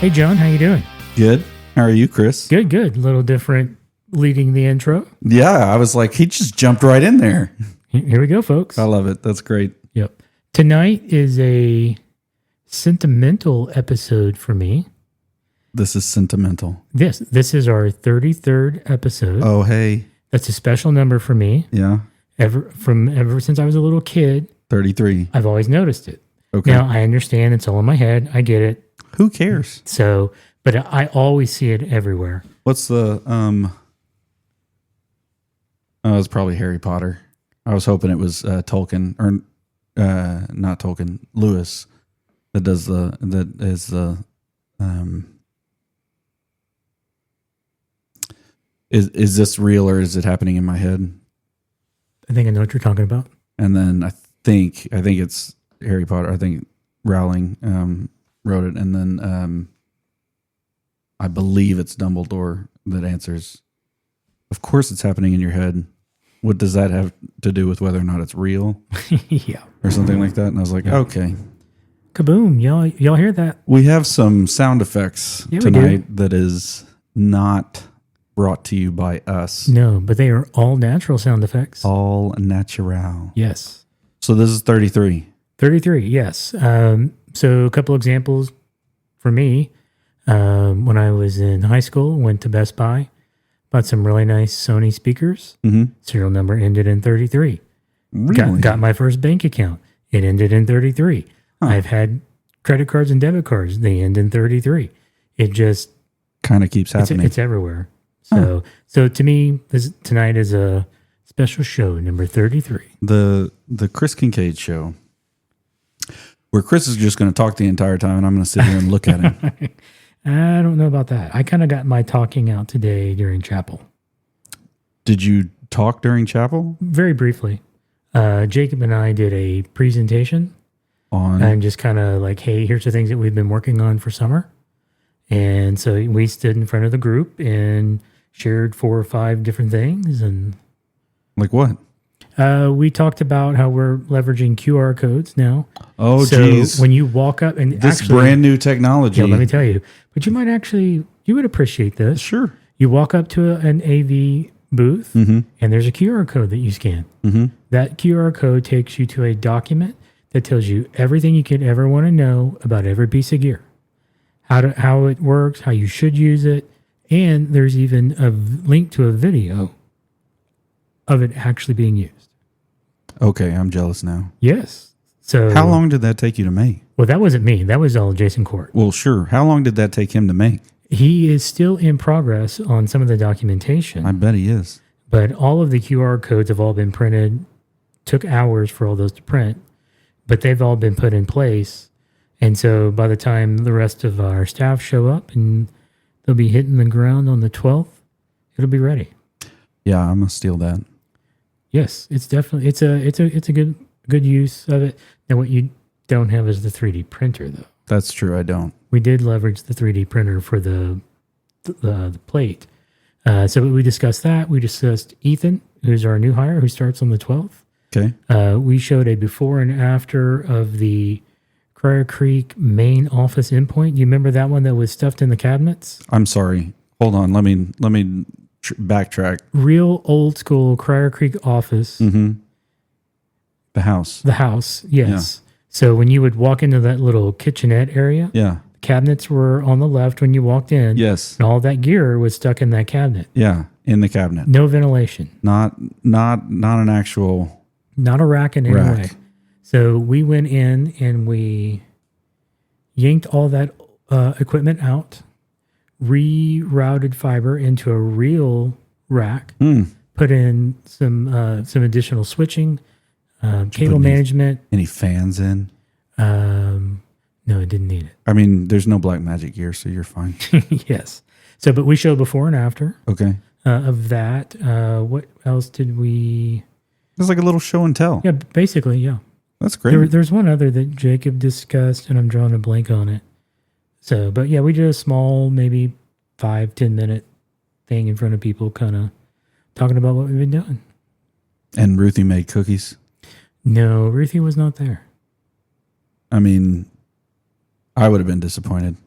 Hey, John, how you doing? Good. How are you, Chris? Good, good. A little different leading the intro. Yeah, I was like, he just jumped right in there. Here we go, folks. I love it. That's great. Yep. Tonight is a sentimental episode for me. This is sentimental. This is our 33rd episode. Oh, hey. That's a special number for me. Yeah. Ever since I was a little kid, 33. I've always noticed it. Okay. Now, I understand it's all in my head. I get it. Who cares? So, but I always see it everywhere. What's the, oh, it's probably Harry Potter. I was hoping it was Tolkien, or not Tolkien, Lewis, that is is this real or is it happening in my head? I think I know what you're talking about. And then I think it's Harry Potter. I think Rowling wrote it, and then I believe it's Dumbledore that answers. Of course, it's happening in your head. What does that have to do with whether or not it's real? Yeah, or something like that. And I was like, okay, kaboom! Y'all hear that? We have some sound effects tonight that is not brought to you by us. No, but they are all natural sound effects. All natural. Yes. So this is 33. 33, yes. So a couple examples for me. When I was in high school, went to Best Buy, bought some really nice Sony speakers. Mm-hmm. Serial number ended in 33. Really? Got my first bank account. It ended in 33. Huh. I've had credit cards and debit cards. They end in 33. It just kind of keeps happening. It's everywhere. So to me, tonight is a special show, number 33. The Kris Kincaid show, where Chris is just going to talk the entire time, and I'm going to sit here and look at him. I don't know about that. I kind of got my talking out today during chapel. Did you talk during chapel? Very briefly. Jacob and I did a presentation on, and just kind of like, hey, here's the things that we've been working on for summer. And so we stood in front of the group and shared 4 or 5 different things. And like what? We talked about how we're leveraging QR codes now. Oh, so geez. When you walk up and this brand new technology. Yeah, let me tell you. But you would appreciate this. Sure. You walk up to an AV booth, mm-hmm. and there's a QR code that you scan. Mm-hmm. That QR code takes you to a document that tells you everything you could ever want to know about every piece of gear. How it works, how you should use it, and there's even a link to a video of it actually being used. Okay, I'm jealous now. Yes. So how long did that take you to make? Well, that wasn't me. That was all Jason Court. Well, sure. How long did that take him to make? He is still in progress on some of the documentation. I bet he is. But all of the QR codes have all been printed. Took hours for all those to print, but they've all been put in place. And so by the time the rest of our staff show up and they'll be hitting the ground on the 12th, it'll be ready. Yeah, I'm gonna steal that. Yes, it's definitely it's a good use of it. Now what you don't have is the 3D printer though. That's true. I don't. We did leverage the 3D printer for the plate. So we discussed that. We discussed Ethan, who's our new hire, who starts on the 12th. Okay. We showed a before and after of the Crier Creek main office endpoint. You remember that one that was stuffed in the cabinets? I'm sorry. Hold on. Let me backtrack. Real old school Crier Creek office. Mm-hmm. The house. The house, yes. Yeah. So when you would walk into that little kitchenette area, yeah, cabinets were on the left when you walked in. Yes. And all that gear was stuck in that cabinet. Yeah, in the cabinet. No ventilation. Not an actual. Not a rack in any way. So we went in and we yanked all that equipment out, rerouted fiber into a real rack, put in some additional switching, cable management. Any fans in? No, it didn't need it. I mean, there's no black magic gear, so you're fine. Yes. So, but we showed before and after. Okay. Of that. What else did we? It was like a little show and tell. Yeah, basically, yeah. That's great. There's one other that Jacob discussed, and I'm drawing a blank on it. So, but yeah, we did a small, maybe 5-10 minute thing in front of people, kind of talking about what we've been doing. And Ruthie made cookies? No, Ruthie was not there. I mean, I would have been disappointed.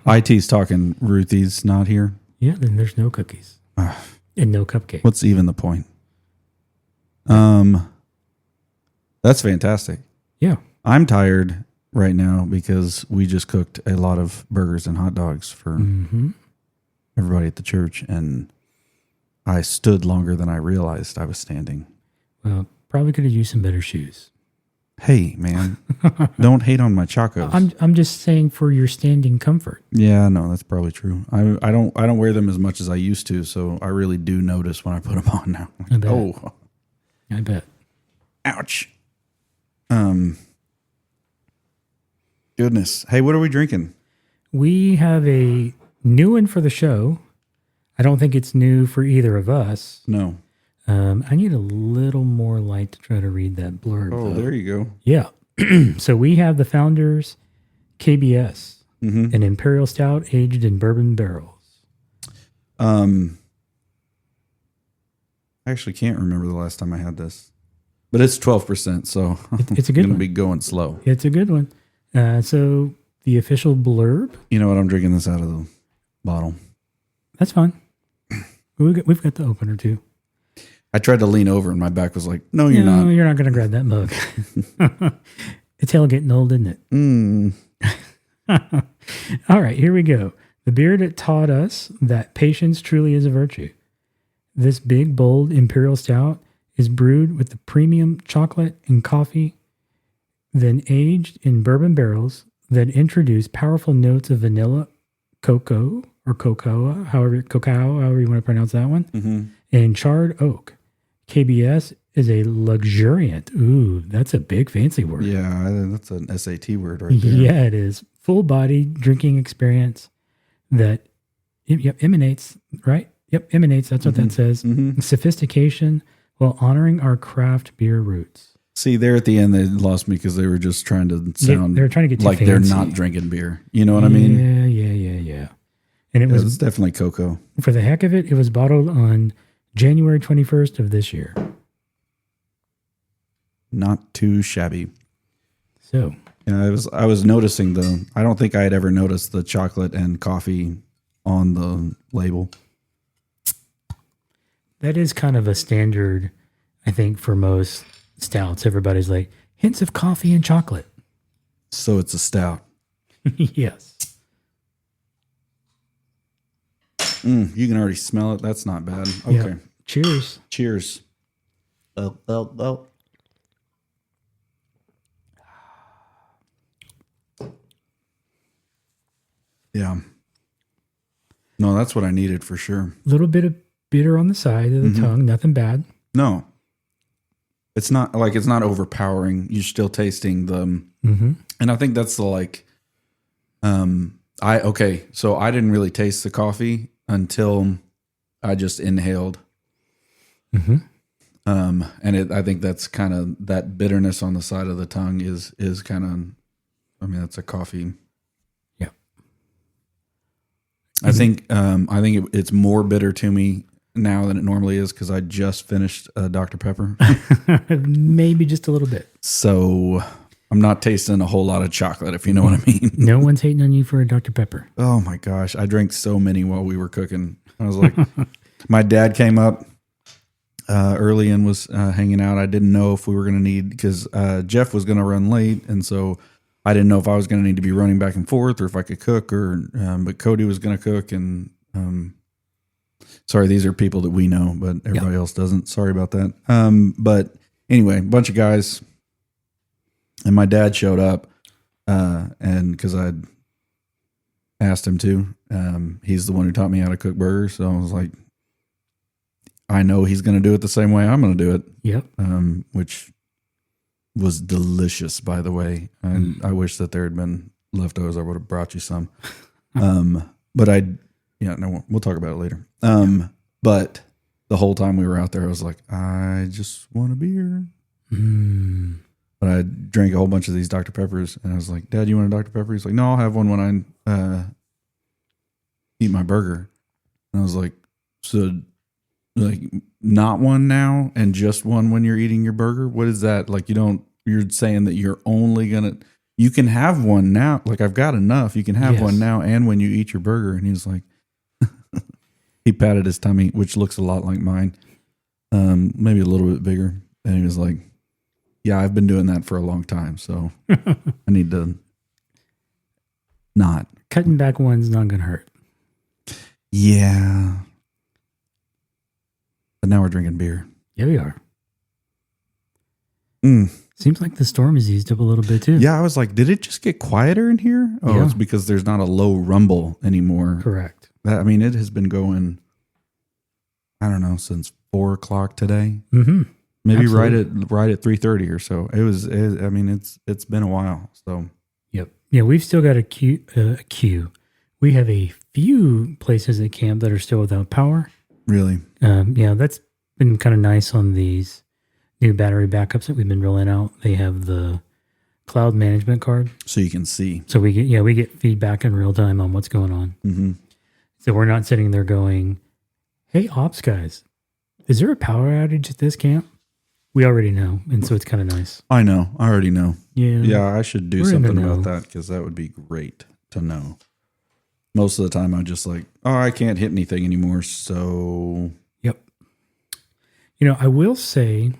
IT's talking. Ruthie's not here. Yeah, then there's no cookies and no cupcake. What's even the point? That's fantastic. Yeah. I'm tired right now because we just cooked a lot of burgers and hot dogs for everybody at the church, and I stood longer than I realized I was standing. Well, probably could have used some better shoes. Hey, man, don't hate on my chacos. I'm just saying for your standing comfort. Yeah, no, that's probably true. I don't wear them as much as I used to, so I really do notice when I put them on now. I bet. Oh, I bet. ouch. Goodness. Hey, what are we drinking? We have a new one for the show. I don't think it's new for either of us. No. I need a little more light to try to read that blurb. Oh, though. there you go. Yeah. So we have the Founders KBS, an Imperial Stout aged in bourbon barrels. I actually can't remember the last time I had this, but it's 12%, so It's a good gonna one. be going slow. It's a good one. So the official blurb. You know what? I'm drinking this out of the bottle. That's fine. We've got the opener too. I tried to lean over, and my back was like, "No, you're No, not." you're not going to grab that mug. It's hell getting old, isn't it? All right, here we go. The beer that taught us that patience truly is a virtue. This big, bold Imperial Stout is brewed with the premium chocolate and coffee, then aged in bourbon barrels that introduce powerful notes of vanilla, cocoa, or cocoa, however you want to pronounce that one, and charred oak. KBS is a luxuriant. Ooh, that's a big fancy word. Yeah, that's an SAT word right there. Yeah, it is. Full body drinking experience that emanates, right? Yep, emanates. That's what that says. Sophistication while honoring our craft beer roots. See, there at the end, they lost me because they were just trying to sound they were trying to get too like fancy. they're not drinking beer. You know what I mean? Yeah. And it was It's definitely cocoa. for the heck of it. It was bottled on January 21st of this year. Not too shabby. So Yeah, I was noticing I don't think I had ever noticed the chocolate and coffee on the label. that is kind of a standard, I think, for most stouts. Everybody's like, hints of coffee and chocolate. So it's a stout. Yes. You can already smell it. That's not bad. Okay. Yeah. Cheers. Cheers. Oh. Yeah. No, that's what I needed for sure. A little bit of bitter on the side of the tongue. Nothing bad. No. It's not overpowering. You're still tasting the, and I think that's the so I didn't really taste the coffee until I just inhaled. And I think that's kind of that bitterness on the side of the tongue is kind of, that's a coffee. Yeah. I think it's more bitter to me now than it normally is because I just finished Dr. Pepper. Maybe just a little bit. So I'm not tasting a whole lot of chocolate, if you know what I mean. No one's hating on you for a Dr. Pepper. Oh my gosh. I drank so many while we were cooking. I was like, my dad came up early and was hanging out. I didn't know if we were going to need, because Jeff was going to run late. And so I didn't know if I was going to need to be running back and forth or if I could cook but Cody was going to cook. And sorry, these are people that we know, but everybody else doesn't. Sorry about that. But anyway, a bunch of guys. And my dad showed up, and because I'd asked him to, he's the one who taught me how to cook burgers. So I was like, I know he's going to do it the same way I'm going to do it. Yep. Which was delicious, by the way. And I wish that there had been leftovers. I would have brought you some. But we'll talk about it later. But the whole time we were out there, I was like, I just want a beer. But I drank a whole bunch of these Dr. Peppers, and I was like, Dad, you want a Dr. Pepper? He's like, no, I'll have one when I eat my burger. And I was like, so like not one now and just one when you're eating your burger? What is that? Like you're saying that you're only going to, you can have one now. Like, I've got enough. You can have one now and when you eat your burger. And he was like, he patted his tummy, which looks a lot like mine, maybe a little bit bigger. And he was like, yeah, I've been doing that for a long time. So I need to not. Cutting back one's not going to hurt. Yeah. But now we're drinking beer. Yeah, we are. Mm. Seems like the storm has eased up a little bit too. Yeah, I was like, did it just get quieter in here? Oh, Yeah. It's because there's not a low rumble anymore. Correct. I mean, it has been going, I don't know, since 4 o'clock today. Mm-hmm. Maybe Absolutely. right at 3:30 or so. I mean, it's been a while. So Yep. Yeah, we've still got a queue. We have a few places at camp that are still without power. really, Yeah, that's been kind of nice on these new battery backups that we've been rolling out. They have the cloud management card, so you can see. so we get feedback in real time on what's going on. Mm-hmm. So we're not sitting there going, "Hey, ops guys, is there a power outage at this camp?" We already know, and so it's kind of nice. I know. I already know. Yeah, Yeah, I should do We're in the something about know. that because that would be great to know. Most of the time, I'm just like, oh, I can't hit anything anymore. So, Yep. You know, I will say,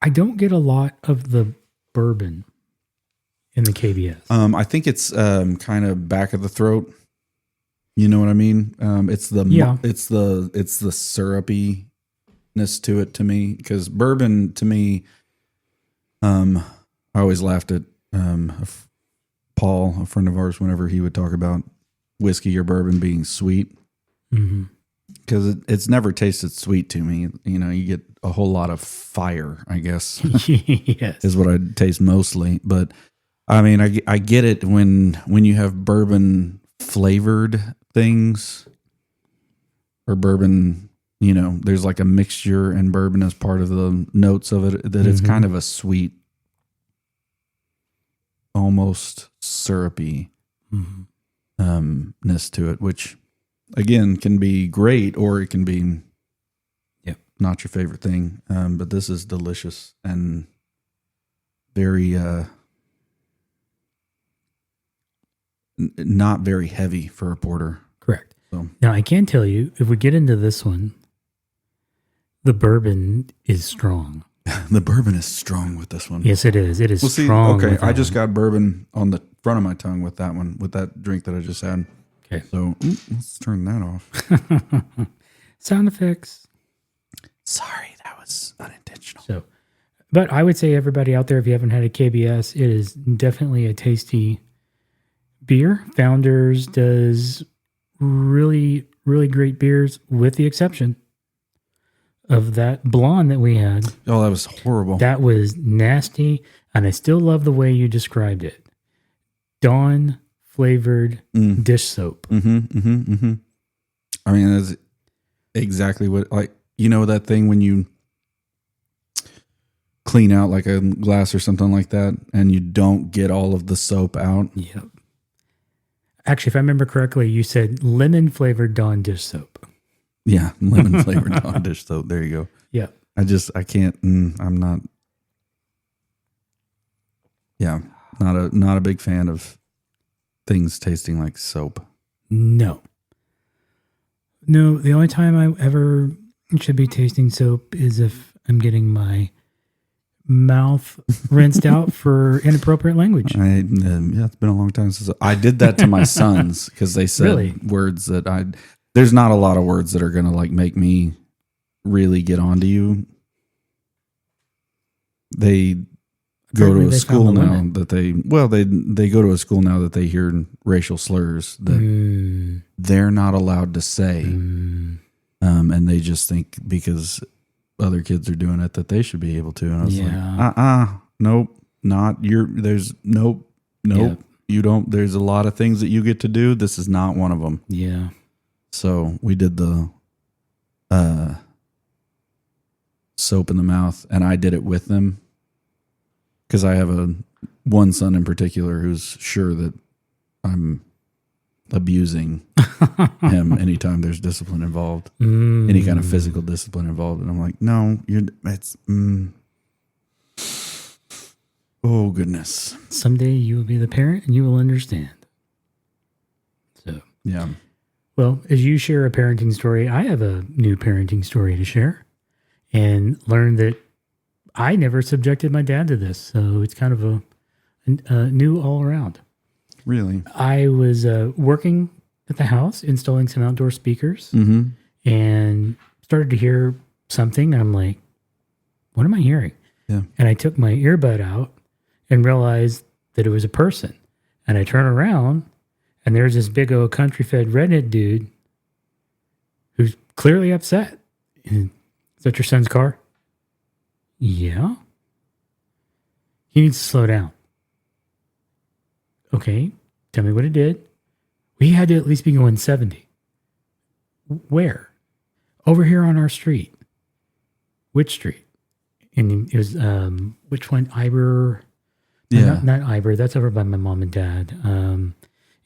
I don't get a lot of the bourbon in the KBS. I think it's kind of back of the throat. You know what I mean? It's the Yeah. it's the syrupiness to it to me, because bourbon to me, I always laughed at Paul, a friend of ours, whenever he would talk about whiskey or bourbon being sweet, Mm-hmm. because it's never tasted sweet to me. You know, you get a whole lot of fire, I guess, Yes. is what I taste mostly. But I mean, I get it when you have bourbon flavored things, or bourbon, you know, there's like a mixture and bourbon as part of the notes of it, that it's Mhm. kind of a sweet, almost syrupy Mhm. ness to it, which again can be great, or it can be not your favorite thing. But this is delicious and very not very heavy for a porter. Correct. So. Now, I can tell you, if we get into this one, the bourbon is strong. The bourbon is strong with this one. Yes, it is. It is Well, see, strong. okay, with that I just one. got bourbon on the front of my tongue with that one, with that drink that I just had. Okay. So let's turn that off. Sound effects. Sorry, that was unintentional. So, but I would say everybody out there, if you haven't had a KBS, it is definitely a tasty beer. Founders does really, really great beers, with the exception of that blonde that we had. Oh, that was horrible. That was nasty, and I still love the way you described it. Dawn flavored dish soap. I mean, that's exactly what, like, you know, that thing when you clean out like a glass or something like that, and you don't get all of the soap out. Yep. Actually, if I remember correctly, you said lemon flavored Dawn dish soap. Yeah, lemon flavored Dawn dish soap. There you go. Yeah. I can't. I'm not. Yeah, not a big fan of things tasting like soap. No. The only time I ever should be tasting soap is if I'm getting my mouth rinsed out for inappropriate language. Yeah, it's been a long time since I did that to my sons, because they said Really? words that there's not a lot of words that are going to like make me really get onto you. They go Apparently to a they school found the now limit. that they go to a school now that they hear racial slurs that they're not allowed to say. And they just think because other kids are doing it that they should be able to. And I was like, nope, not nope, Yeah. you don't. There's a lot of things that you get to do. This is not one of them. Yeah. So we did the soap in the mouth, and I did it with them, because I have one son in particular who's sure that I'm abusing him anytime there's discipline involved, any kind of physical discipline involved. And I'm like, no, Oh, goodness. Someday you will be the parent and you will understand. So, Yeah. well, as you share a parenting story, I have a new parenting story to share and learn that I never subjected my dad to this. So it's kind of a new all around. Really? I was working at the house, installing some outdoor speakers, and started to hear something. And I'm like, what am I hearing? Yeah. And I took my earbud out and realized that it was a person. And I turn around, and there's this big old country fed redhead dude who's clearly upset. Is that your son's car? Yeah. He needs to slow down. Okay, tell me what it did. We had to at least be going 70. Where? Over here on our street. Which street? And it was, which one? Iber? Yeah. Not Iber. That's over by my mom and dad.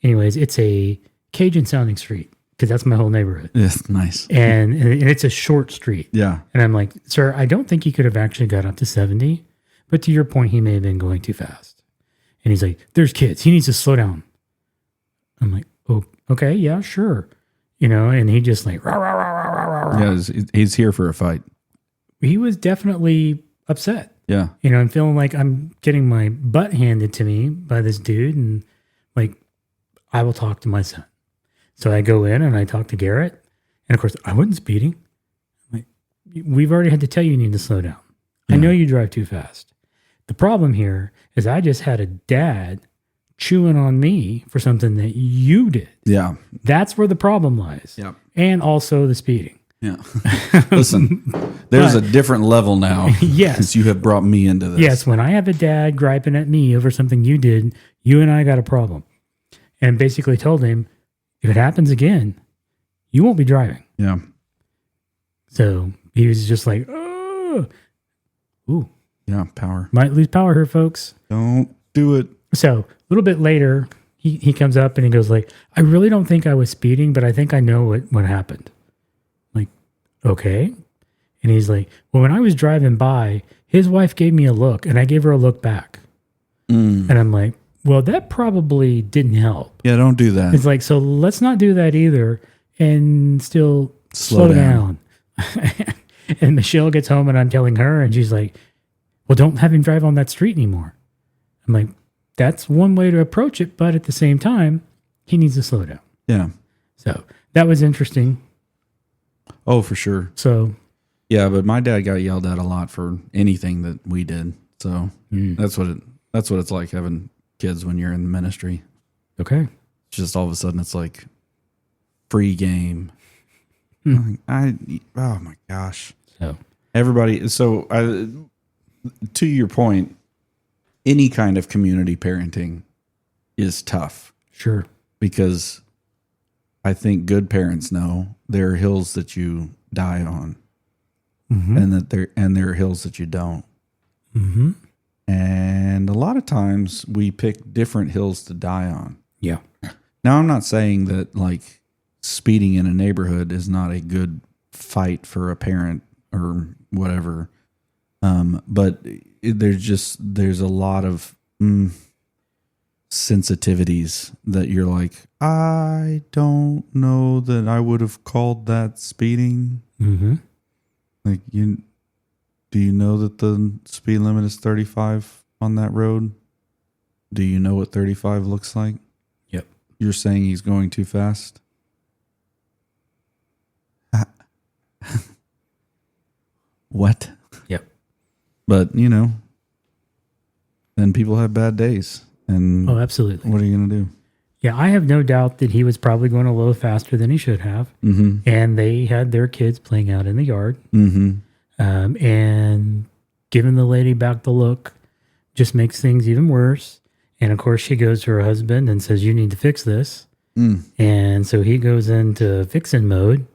Anyways, it's a Cajun sounding street because that's my whole neighborhood. Yes, nice. And it's a short street. Yeah. And I'm like, sir, I don't think he could have actually got up to 70. But to your point, he may have been going too fast. And he's like, there's kids. He needs to slow down. I'm like, oh, okay, yeah, sure. And he just like, rah, rah, rah, rah, rah, rah. Yeah, he's here for a fight. He was definitely upset. Yeah. I'm feeling like I'm getting my butt handed to me by this dude. And like, I will talk to my son. So I go in and I talk to Garrett. And of course, I wasn't speeding. I'm like, we've already had to tell you need to slow down. I know you drive too fast. The problem here is I just had a dad chewing on me for something that you did. Yeah. That's where the problem lies. Yep. And also the speeding. Yeah. Listen, there's a different level now. Yes. Since you have brought me into this. Yes. When I have a dad griping at me over something you did, you and I got a problem. And basically told him, if it happens again, you won't be driving. Yeah. So he was just like, oh, ooh. Yeah, power. Might lose power here, folks. Don't do it. So a little bit later, he comes up and he goes like, I really don't think I was speeding, but I think I know what happened. I'm like, okay. And he's like, well, when I was driving by, his wife gave me a look and I gave her a look back. And I'm like, well, that probably didn't help. Yeah, don't do that. It's like, so let's not do that either and still slow down. And Michelle gets home and I'm telling her and she's like, well, don't have him drive on that street anymore. I'm like, that's one way to approach it, but at the same time, he needs to slow down. Yeah. So that was interesting. Oh, for sure. So yeah, but my dad got yelled at a lot for anything that we did. So that's what it's like having kids when you're in the ministry. okay. It's just all of a sudden it's like free game. Oh my gosh. So Everybody. So to your point, any kind of community parenting is tough sure. because I think good parents know there are hills that you die on, and that there are hills that you don't. Mm-hmm. And a lot of times we pick different hills to die on. Yeah. Now, I'm not saying that like speeding in a neighborhood is not a good fight for a parent or whatever. But there's a lot of sensitivities that you're like, I don't know that I would have called that speeding. Mm-hmm. Like, do you know that the speed limit is 35 on that road? Do you know what 35 looks like? Yep. You're saying he's going too fast? What? Yep. But, then people have bad days. And Oh, absolutely. what are you going to do? Yeah, I have no doubt that he was probably going a little faster than he should have. Mm-hmm. And they had their kids playing out in the yard. Mm-hmm. And giving the lady back the look just makes things even worse. And of course, she goes to her husband and says, you need to fix this. And so he goes into fixing mode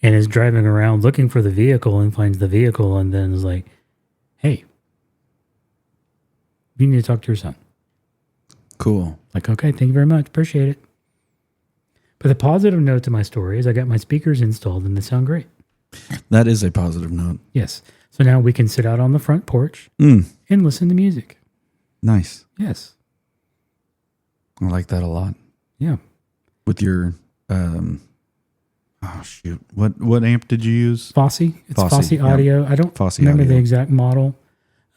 and is driving around looking for the vehicle and finds the vehicle and then is like, hey, you need to talk to your son. Cool. Like, okay, thank you very much. Appreciate it. But the positive note to my story is I got my speakers installed and they sound great. That is a positive note. Yes. So now we can sit out on the front porch Mm. and listen to music. Nice. Yes. I like that a lot. Yeah. With your, what amp did you use? Fosse. It's Fosse yeah. Audio. I don't Fosse remember Audio. the exact model.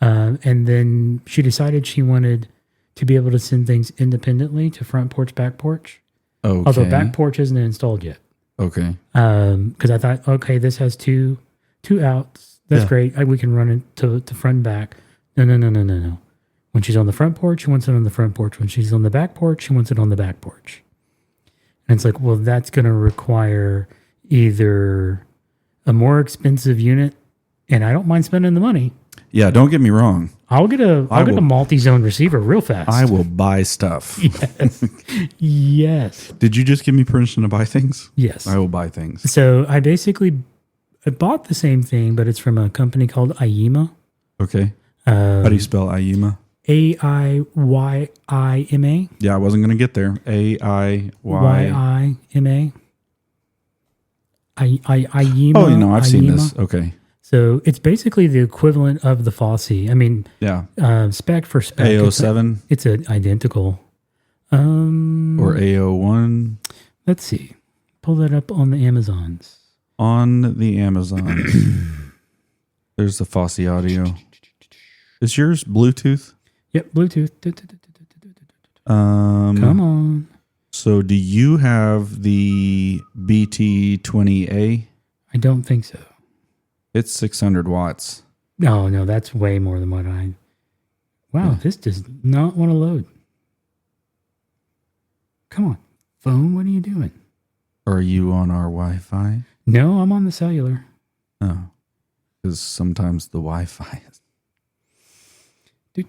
And then she decided she wanted to be able to send things independently to front porch, back porch. Okay. Although back porch isn't installed yet. Okay. Because I thought, okay, this has two outs. That's great. We can run it to front and back. No. When she's on the front porch, she wants it on the front porch. When she's on the back porch, she wants it on the back porch. And it's like, well, that's going to require either a more expensive unit, and I don't mind spending the money. Yeah, don't get me wrong. I'll get a multi-zone receiver real fast. I will buy stuff. Yes. Yes. Did you just give me permission to buy things? Yes. I will buy things. So I bought the same thing, but it's from a company called Aiyima. Okay. How do you spell Aiyima? Aiyima. Yeah, I wasn't going to get there. Aiyima. Aiyima. Oh, I've seen this. Okay. So it's basically the equivalent of the Fosse. I mean, yeah. Spec for spec. AO7? It's identical. Or AO1? Let's see. Pull that up on the Amazons. On the Amazon. There's the Fosse Audio. Is yours Bluetooth? Yep, Bluetooth. Come on. So do you have the BT20A? I don't think so. It's 600 watts. No, that's way more than what I... Wow, This does not want to load. Come on. Phone, what are you doing? Are you on our Wi-Fi? No, I'm on the cellular. Oh. Because sometimes the Wi-Fi is... So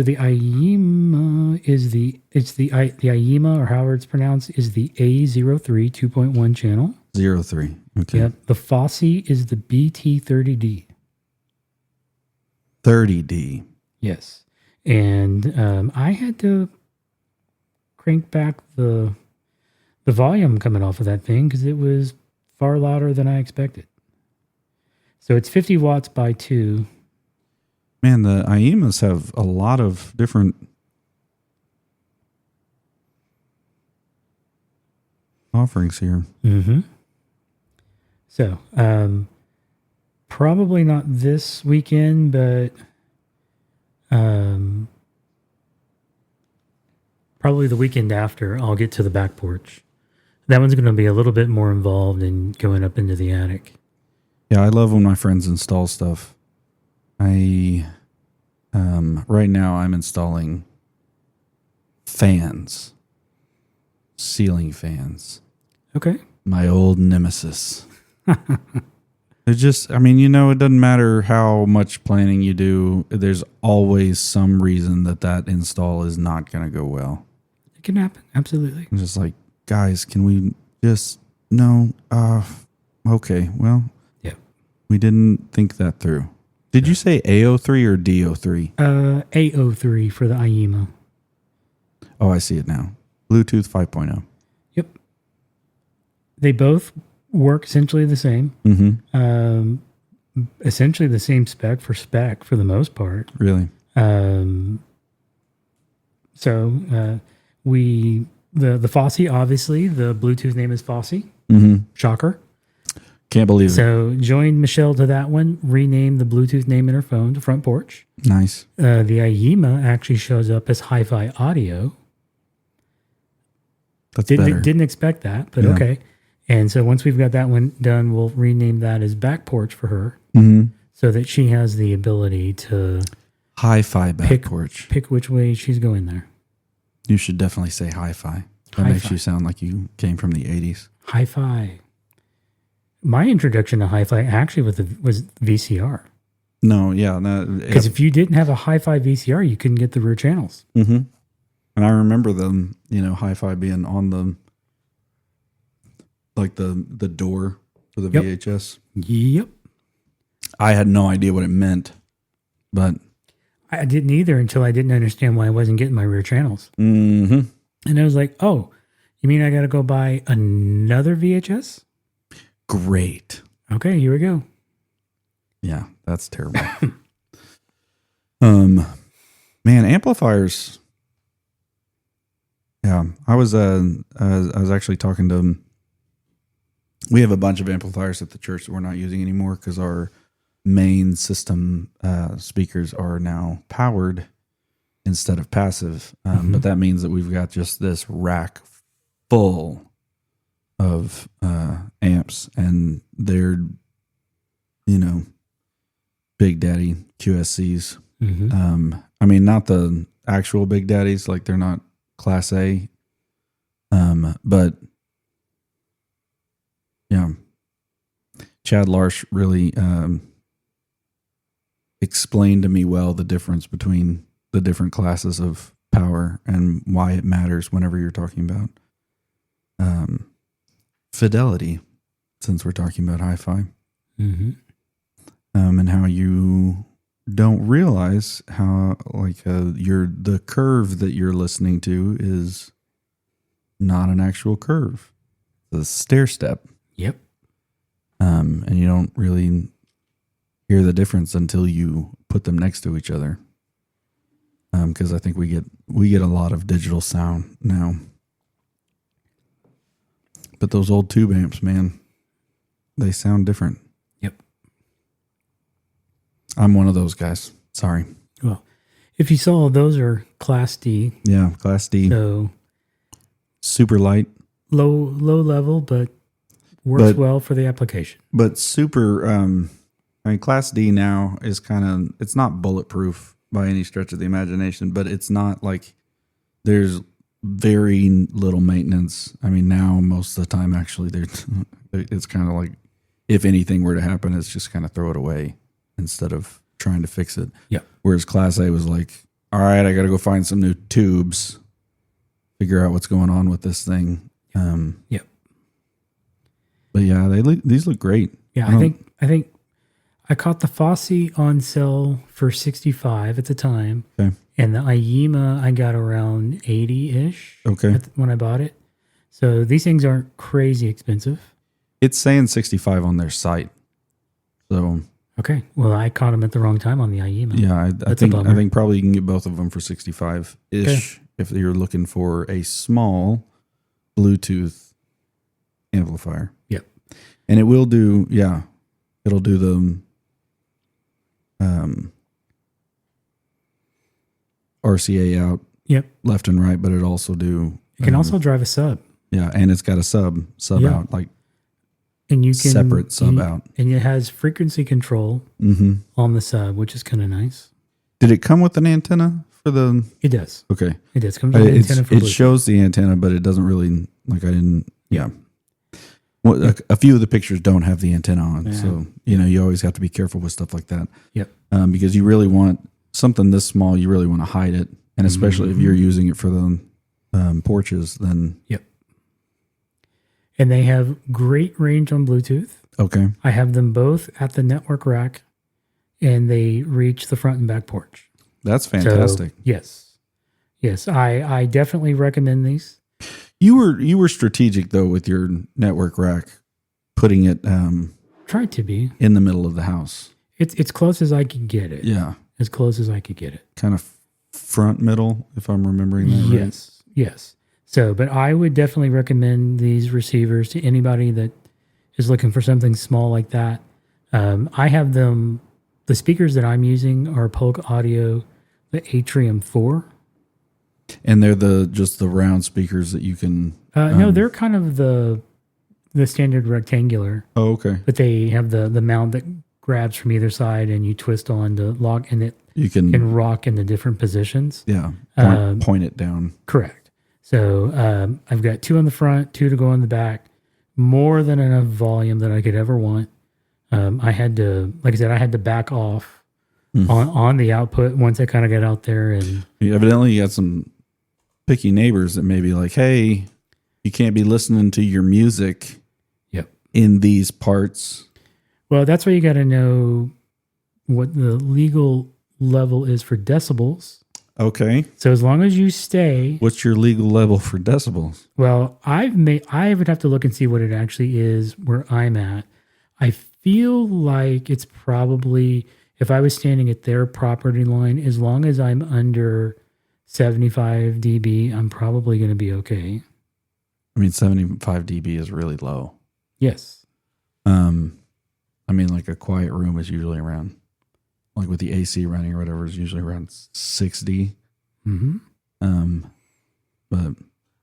the Aiyima is the Aiyima, or however it's pronounced, is the A03 2.1 channel. 03. Okay. Yep. The Fosse is the BT30D. 30D. Yes. And I had to crank back the volume coming off of that thing because it was far louder than I expected. So it's 50 watts by 2. Man, the Aiyimas have a lot of different offerings here. Mm-hmm. So, probably not this weekend, but probably the weekend after, I'll get to the back porch. That one's going to be a little bit more involved in going up into the attic. Yeah, I love when my friends install stuff. Right now I'm installing fans, ceiling fans. Okay. My old nemesis. It just, it doesn't matter how much planning you do. There's always some reason that install is not going to go well. It can happen. Absolutely. I'm just like, guys, can we just, no, okay, well, yeah. We didn't think that through. Did you say AO3 or DO3? AO3 for the Aiyima. Oh, I see it now. Bluetooth 5.0. Yep. They both work essentially the same. Mm-hmm. Essentially the same spec for the most part. Really? The Fosse, obviously, the Bluetooth name is Fosse. Mm-hmm. Shocker. Can't believe it. So joined Michelle to that one, renamed the Bluetooth name in her phone to Front Porch. Nice. The Aiyima actually shows up as Hi-Fi Audio. That's better. Didn't expect that, but yeah. Okay. And so once we've got that one done, we'll rename that as Back Porch for her, so that she has the ability to Hi-Fi Back Porch. Pick which way she's going there. You should definitely say hi-fi. That makes you sound like you came from the 80s. Hi-Fi. My introduction to hi-fi actually was VCR. No, yeah. Because if you didn't have a hi-fi VCR, you couldn't get the rear channels. Mm-hmm. And I remember them, hi-fi being on the door for the VHS. Yep. I had no idea what it meant, but... I didn't either until I didn't understand why I wasn't getting my rear channels. Mm-hmm. And I was like, oh, you mean I got to go buy another VHS? Great. Okay, here we go. Yeah, that's terrible. Man, Man, amplifiers. Yeah, I was actually talking to. We have a bunch of amplifiers at the church that we're not using anymore because our main system speakers are now powered instead of passive. But that means that we've got just this rack full of amps, and they're, Big Daddy QSCs. I mean, not the actual Big Daddies, like they're not Class A. But yeah, Chad Larsh really explained to me well the difference between the different classes of power and why it matters whenever you're talking about fidelity, since we're talking about hi-fi, and how you don't realize how the curve that you're listening to is not an actual curve, it's a stair step. Yep. And you don't really hear the difference until you put them next to each other. Because I think we get a lot of digital sound now. But those old tube amps, man, they sound different. Yep. I'm one of those guys. Sorry. Well, if you saw, those are Class D. Yeah, Class D. So super light. Low level, but works well for the application. But super, Class D now is it's not bulletproof by any stretch of the imagination, but it's not like there's very little maintenance. I mean, now most of the time, actually, it's kind of like if anything were to happen, it's just kind of throw it away instead of trying to fix it. Yeah. Whereas Class A was like, all right, I got to go find some new tubes, figure out what's going on with this thing. Yep. But yeah, these look great. Yeah, I think I caught the Fosse on sale for $65 at the time. Okay. And the IEMA I got around $80-ish. Okay. When I bought it. So these things aren't crazy expensive. It's saying 65 on their site. So okay. Well, I caught them at the wrong time on the IEMA. yeah, I think probably you can get both of them for 65-ish if you're looking for a small Bluetooth amplifier. Yep. And it will do, it'll do the RCA out left and right, but it also do. It can also drive a sub. Yeah, and it's got a sub out, like and you can separate sub out. And it has frequency control on the sub, which is kind of nice. Did it come with an antenna for the? It does. Okay. It does. Comes with an antenna for Bluetooth. It shows the antenna, but it doesn't really, I didn't. Yeah. Well, a few of the pictures don't have the antenna on, so you always have to be careful with stuff like that. Yep. Because you really want something this small, you really want to hide it, and especially if you're using it for the porches, then. Yep. And they have great range on Bluetooth. Okay. I have them both at the network rack, and they reach the front and back porch. That's fantastic. So, yes, I definitely recommend these. You were strategic though with your network rack, putting it tried to be in the middle of the house. It's close as I could get it. Yeah, as close as I could get it. Kind of front middle, if I'm remembering that right. Yes. So, but I would definitely recommend these receivers to anybody that is looking for something small like that. I have them. The speakers that I'm using are Polk Audio, the Atrium 4. And they're just the round speakers that you can. No, they're kind of the standard rectangular. Oh, okay. But they have the mount that grabs from either side, and you twist on to lock, and you can rock in the different positions. Yeah, point it down. Correct. So I've got 2 on the front, 2 to go on the back. More than enough volume that I could ever want. I had to, like I said, I had to back off on the output once I kind of got out there, and evidently you got some picky neighbors that may be like, hey, you can't be listening to your music in these parts. Well, that's why you got to know what the legal level is for decibels. Okay. So as long as you stay. What's your legal level for decibels? Well, I would have to look and see what it actually is where I'm at. I feel like it's probably if I was standing at their property line, as long as I'm under 75 dB, I'm probably going to be okay. I mean, 75 dB is really low. Yes. I mean, like a quiet room is usually around, like with the AC running or whatever, is usually around 60. Mm-hmm. But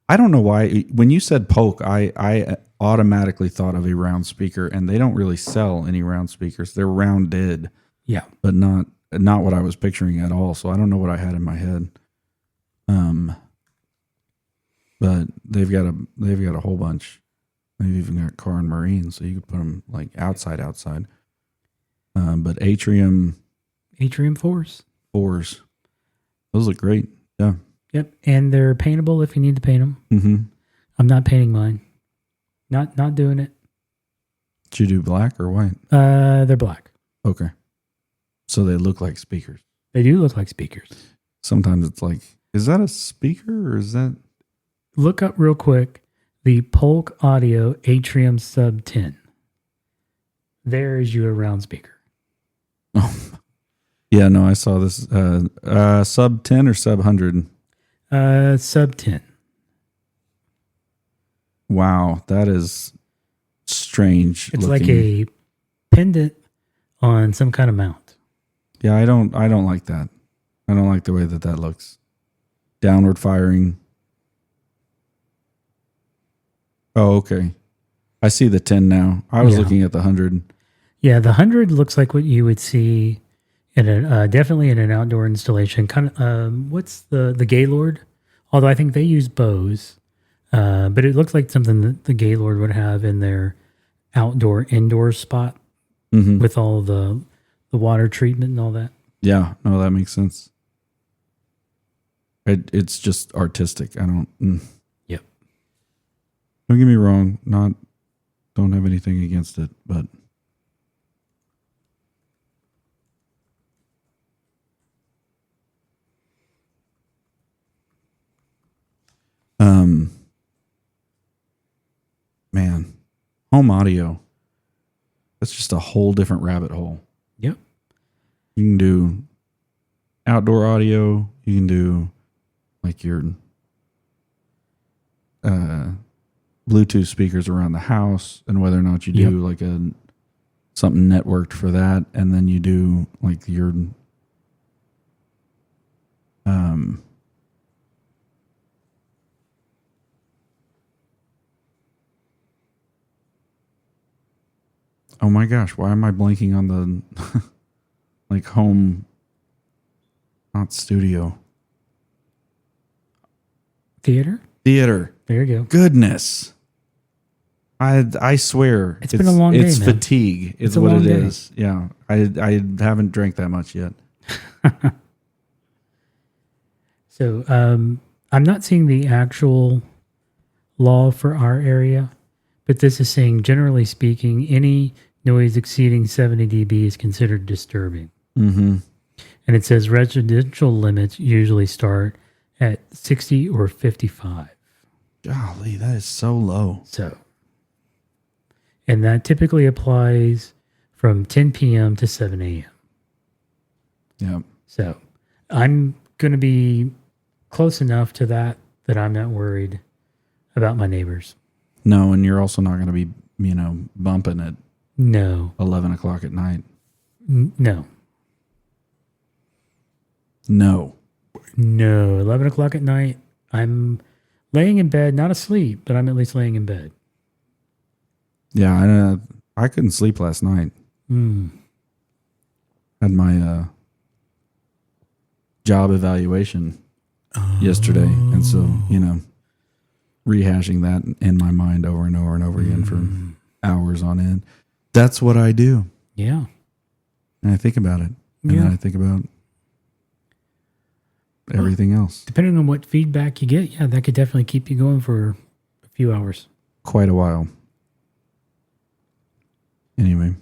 I don't know why. When you said Polk, I automatically thought of a round speaker, and they don't really sell any round speakers. They're rounded, Yeah. but not what I was picturing at all. So I don't know what I had in my head. But they've got a whole bunch. They've even got car and marine, so you could put them like outside. But Atrium 4s. Those look great. Yeah. Yep. And they're paintable if you need to paint them. Mm-hmm. I'm not painting mine. Not doing it. Did you do black or white? They're black. Okay. So they look like speakers. They do look like speakers. Sometimes it's like, is that a speaker or is that? Look up real quick the Polk Audio Atrium Sub 10. There's your round speaker. Oh, yeah, no, I saw this. Sub 10 or sub 100? Sub 10. Wow, that is strange. It's looking. like a pendant on some kind of mount. Yeah, I don't like that. I don't like the way that looks. Downward firing. Oh, okay. I see the 10 now. I was looking at the 100. Yeah, the 100 looks like what you would see in a definitely in an outdoor installation. Kind of what's the Gaylord? Although I think they use Bose, but it looks like something that the Gaylord would have in their indoor spot with all the water treatment and all that. Yeah, no, that makes sense. It's just artistic. I don't. Yep. Don't get me wrong. Don't have anything against it, but man, home audio. That's just a whole different rabbit hole. Yep. You can do outdoor audio. You can do like your Bluetooth speakers around the house, and whether or not you do like something networked for that, and then you do like your oh my gosh, why am I blanking on the like home, not studio, Theater? theater. There you go. Goodness. I swear it's been a long day, it's man. fatigue. It's It's a what long it day. is. Yeah. I haven't drank that much yet. So I'm not seeing the actual law for our area, but this is saying, generally speaking, any noise exceeding 70 dB is considered disturbing. Mm-hmm. And it says residential limits usually start at 60 or 55. Golly, that is so low. So, and that typically applies from 10 p.m. to 7 a.m. Yeah. So I'm going to be close enough to that I'm not worried about my neighbors. No, and you're also not going to be, bumping at No. 11 o'clock at night. No. No. 11 o'clock at night, I'm laying in bed, not asleep, but I'm at least laying in bed. Yeah, I couldn't sleep last night. Had my job evaluation yesterday, and so rehashing that in my mind over and over and over again for hours on end. That's what I do. Yeah. And I think about it, and then I think about everything else. Depending on what feedback you get, that could definitely keep you going for a few hours. Quite a while. Anyway.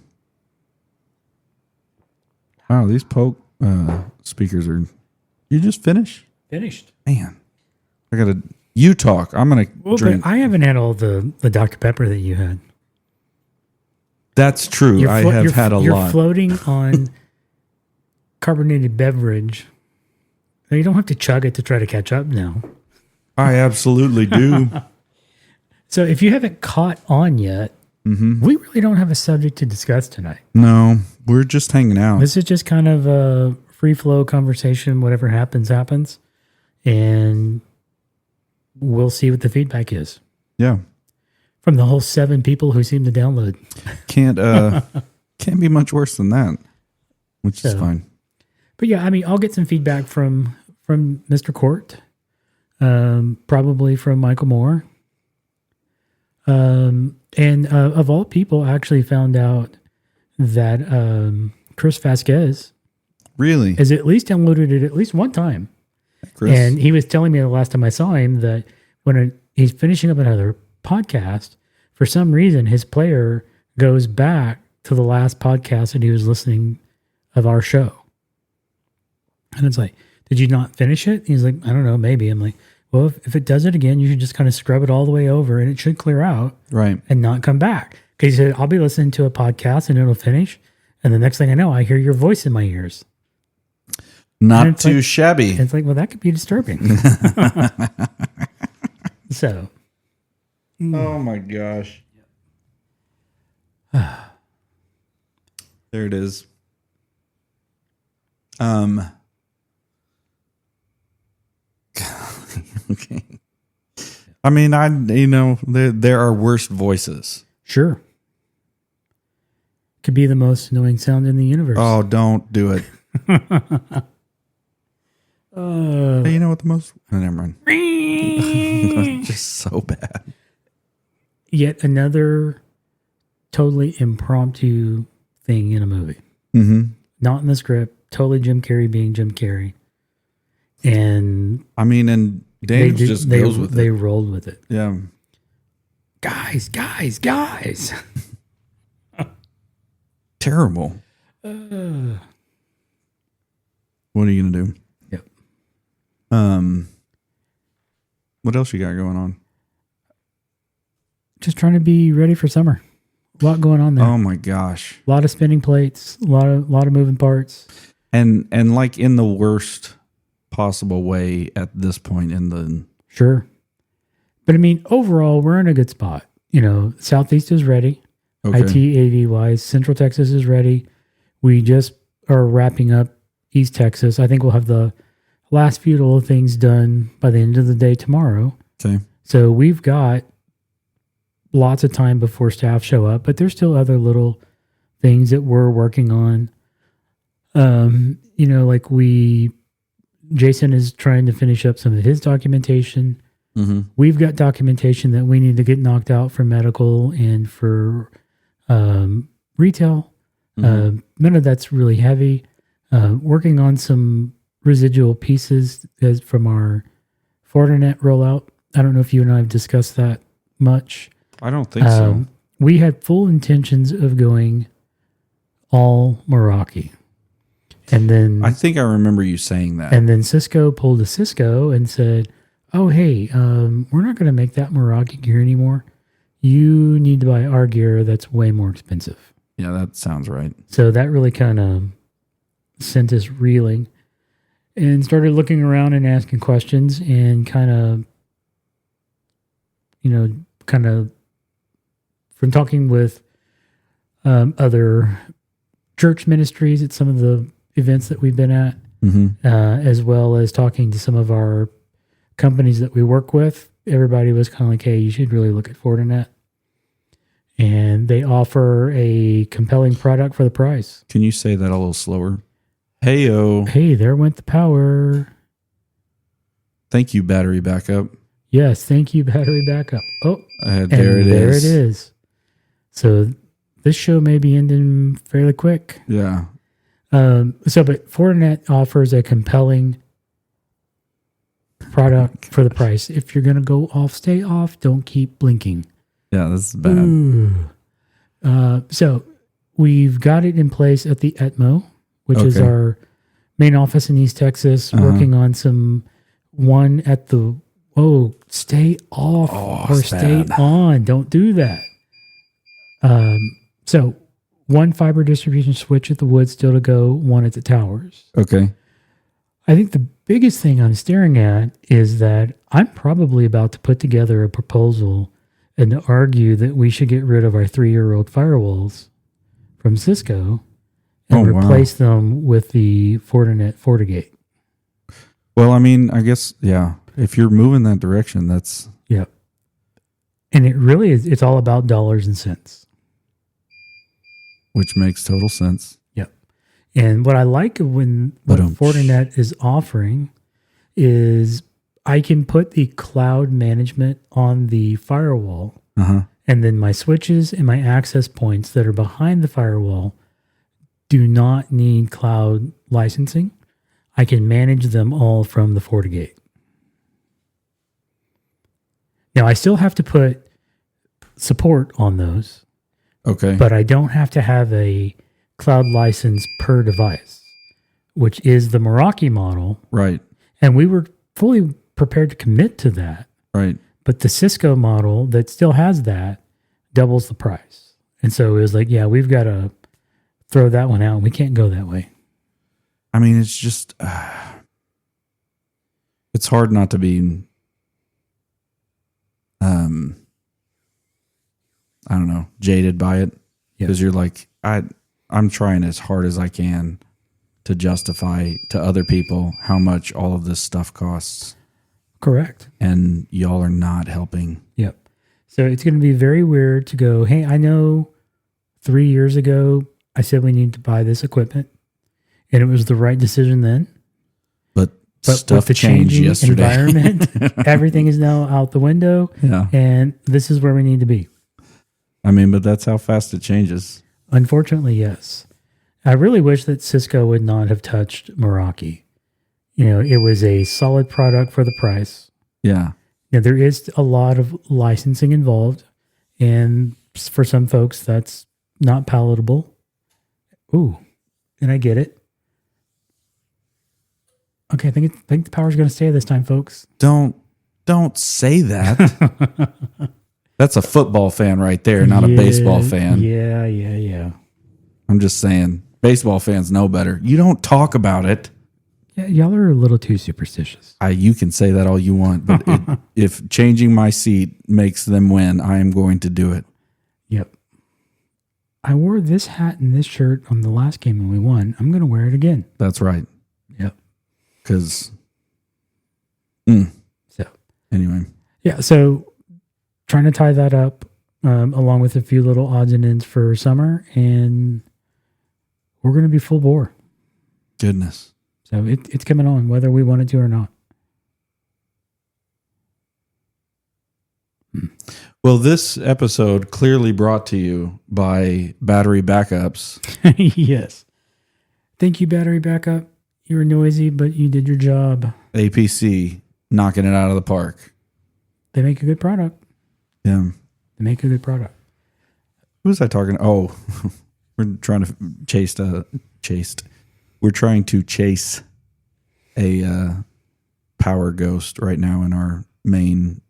Wow, these Polk speakers are... You just finished? Finished. Man. I got to... You talk. I'm going to drink. But I haven't had all the Dr. Pepper that you had. That's true. I have had a You're lot. floating on carbonated beverage. You don't have to chug it to try to catch up now. I absolutely do. So if you haven't caught on yet, we really don't have a subject to discuss tonight. No, we're just hanging out. This is just kind of a free flow conversation. Whatever happens, happens. And we'll see what the feedback is. Yeah. From the whole 7 people who seem to download. Can't be much worse than that, which is fine. But yeah, I mean, I'll get some feedback from Mr. Court, probably from Michael Moore. And of all people, I actually found out that Chris Vasquez really has at least downloaded it at least one time. Chris. And he was telling me the last time I saw him that when he's finishing up another podcast, for some reason his player goes back to the last podcast that he was listening of our show. And it's like, did you not finish it? He's like, I don't know, maybe. I'm like, well, if it does it again, you should just kind of scrub it all the way over and it should clear out right and not come back. Because he said, I'll be listening to a podcast and it'll finish. And the next thing I know, I hear your voice in my ears. Not too shabby. It's like, well, that could be disturbing. So. Oh my gosh. There it is. Okay. I mean, there are worse voices. Sure. Could be the most annoying sound in the universe. Oh, don't do it. Hey, you know what the most... Oh, never mind. Just so bad. Yet another totally impromptu thing in a movie. Mm-hmm. Not in the script. Totally Jim Carrey being Jim Carrey. And... I mean, and Daniels just goes with it. They rolled with it. Yeah. Guys. Terrible. What are you going to do? Yep. What else you got going on? Just trying to be ready for summer. A lot going on there. Oh my gosh. A lot of spinning plates, a lot of moving parts. And like in the worst possible way at this point in the... Sure. But I mean, overall, we're in a good spot. Southeast is ready. Okay. IT, AV wise. Central Texas is ready. We just are wrapping up East Texas. I think we'll have the last few little things done by the end of the day tomorrow. Okay. So we've got lots of time before staff show up, but there's still other little things that we're working on. Jason is trying to finish up some of his documentation. Mm-hmm. We've got documentation that we need to get knocked out for medical and for retail. Mm-hmm. None of that's really heavy. Working on some residual pieces from our Fortinet rollout. I don't know if you and I have discussed that much. I don't think so. We had full intentions of going all Meraki. And then I think I remember you saying that. And then Cisco pulled a Cisco and said, oh, hey, we're not going to make that Meraki gear anymore. You need to buy our gear that's way more expensive. Yeah, that sounds right. So that really kind of sent us reeling and started looking around and asking questions and kind of from talking with other church ministries at some of the events that we've been at, mm-hmm. As well as talking to some of our companies that we work with. Everybody was kind of like, hey, you should really look at Fortinet. And they offer a compelling product for the price. Can you say that a little slower? Hey-o. Hey, there went the power. Thank you, battery backup. Yes, thank you, battery backup. Oh, there it is. There it is. So this show may be ending fairly quick. Yeah. But Fortinet offers a compelling product for the price. If you're going to go off, stay off. Don't keep blinking. Yeah, this is bad. So we've got it in place at the ETMO, which is our main office in East Texas, working on one at the, stay off or stay on. Don't do that. So one fiber distribution switch at the wood still to go, one at the towers. Okay. I think the biggest thing I'm staring at is that I'm probably about to put together a proposal and to argue that we should get rid of our 3-year-old firewalls from Cisco and replace them with the Fortinet FortiGate. Well, I mean, I guess, yeah, if you're moving that direction, that's... Yep. And it really is, it's all about dollars and cents. Which makes total sense. Yep. And what I like when what Fortinet is offering is I can put the cloud management on the firewall, and then my switches and my access points that are behind the firewall do not need cloud licensing. I can manage them all from the FortiGate. Now, I still have to put support on those. Okay. But I don't have to have a cloud license per device, which is the Meraki model. Right. And we were fully prepared to commit to that. Right. But the Cisco model that still has that doubles the price. And so it was like, yeah, we've got to throw that one out. We can't go that way. I mean, it's just, it's hard not to be, I don't know, jaded by it. Because you're like, I'm trying as hard as I can to justify to other people how much all of this stuff costs. Correct. And y'all are not helping. Yep. So it's going to be very weird to go, hey, I know 3 years ago I said we need to buy this equipment, and it was the right decision then. But stuff with the changed changing yesterday. Environment, everything is now out the window, and this is where we need to be. I mean, but that's how fast it changes. Unfortunately, yes. I really wish that Cisco would not have touched Meraki. You know, it was a solid product for the price. Yeah. Now, there is a lot of licensing involved, and for some folks, that's not palatable. Ooh, and I get it. Okay, I think the power's going to stay this time, folks. Don't say that. That's a football fan right there, not a baseball fan. Yeah. I'm just saying, baseball fans know better. You don't talk about it. Yeah, y'all are a little too superstitious. You can say that all you want, but if changing my seat makes them win, I am going to do it. Yep. I wore this hat and this shirt on the last game and we won. I'm going to wear it again. That's right. Yep. Because, So, anyway. Yeah, so trying to tie that up along with a few little odds and ends for summer, and we're going to be full bore. Goodness. So it's coming on, whether we want it to or not. Well, this episode clearly brought to you by battery backups. Yes. Thank you, battery backup. You were noisy, but you did your job. APC, knocking it out of the park. They make a good product. Yeah. They make a good product. Who was I talking? Oh, we're trying to We're trying to chase a power ghost right now in our main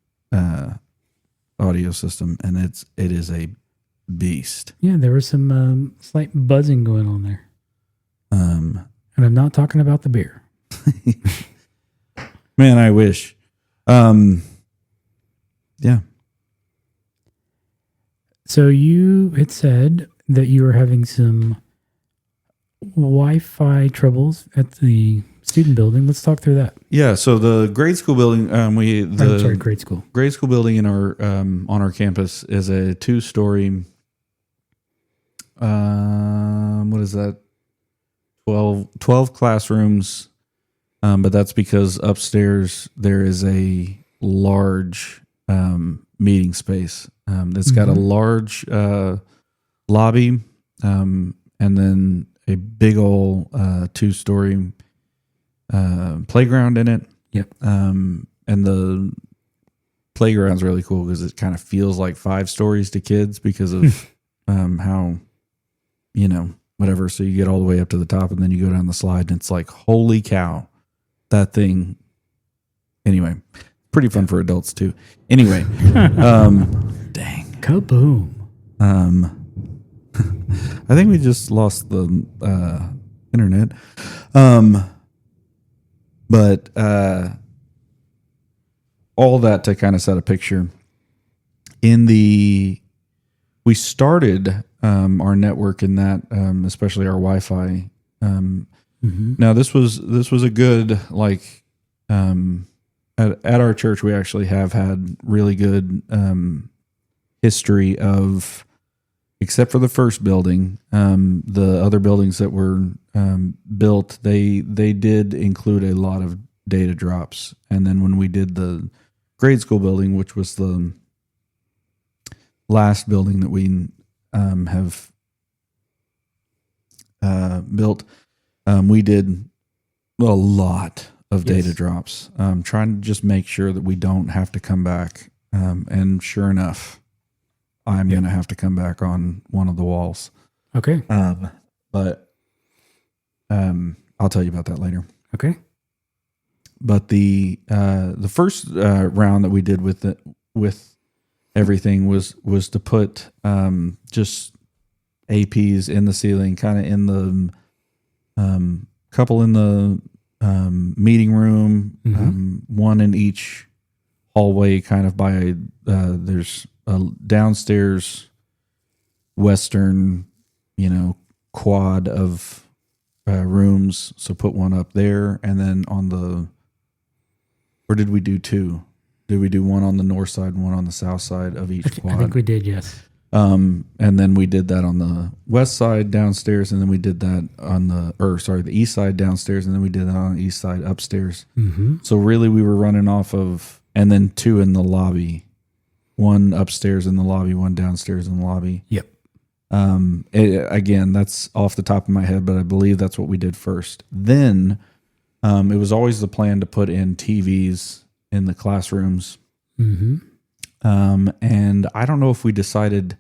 audio system, and it is a beast. Yeah, there was some slight buzzing going on there. And I'm not talking about the beer. Man, I wish. Yeah. So you had said that you were having some Wi-Fi troubles at the student building. Let's talk through that. Yeah. So the grade school building, grade school. Grade school building in our on our campus is a 2-story. What is that? 12 classrooms. But that's because upstairs there is a large meeting space. That's got a large lobby, and then a big old 2-story playground in it. Yep. And the playground's really cool because it kind of feels like 5 stories to kids because of how, whatever. So you get all the way up to the top and then you go down the slide and it's like, holy cow, that thing. Anyway, pretty fun for adults too. Anyway, dang. Kaboom. I think we just lost the internet. But all that to kind of set a picture. We started our network in that, especially our Wi-Fi. Now this was a good, like, at our church, we actually have had really good history of, except for the first building, the other buildings that were built, they did include a lot of data drops. And then when we did the grade school building, which was the last building that we have built, we did a lot of data drops, trying to just make sure that we don't have to come back. And sure enough, I'm going to have to come back on one of the walls. Okay. But I'll tell you about that later. Okay. But the first round that we did with everything was to put just APs in the ceiling, kind of in the couple in the meeting room, one in each hallway, kind of by there's a downstairs western, quad of rooms. So put one up there, and then or did we do two? Did we do one on the north side and one on the south side of each quad? I think we did, yes. And then we did that on the west side downstairs, and then we did that on the east side downstairs, and then we did that on the east side upstairs. So really we were running off of, and then two in the lobby, one upstairs in the lobby, one downstairs in the lobby. Yep. Again, that's off the top of my head, but I believe that's what we did first. Then it was always the plan to put in TVs in the classrooms. And I don't know if we decided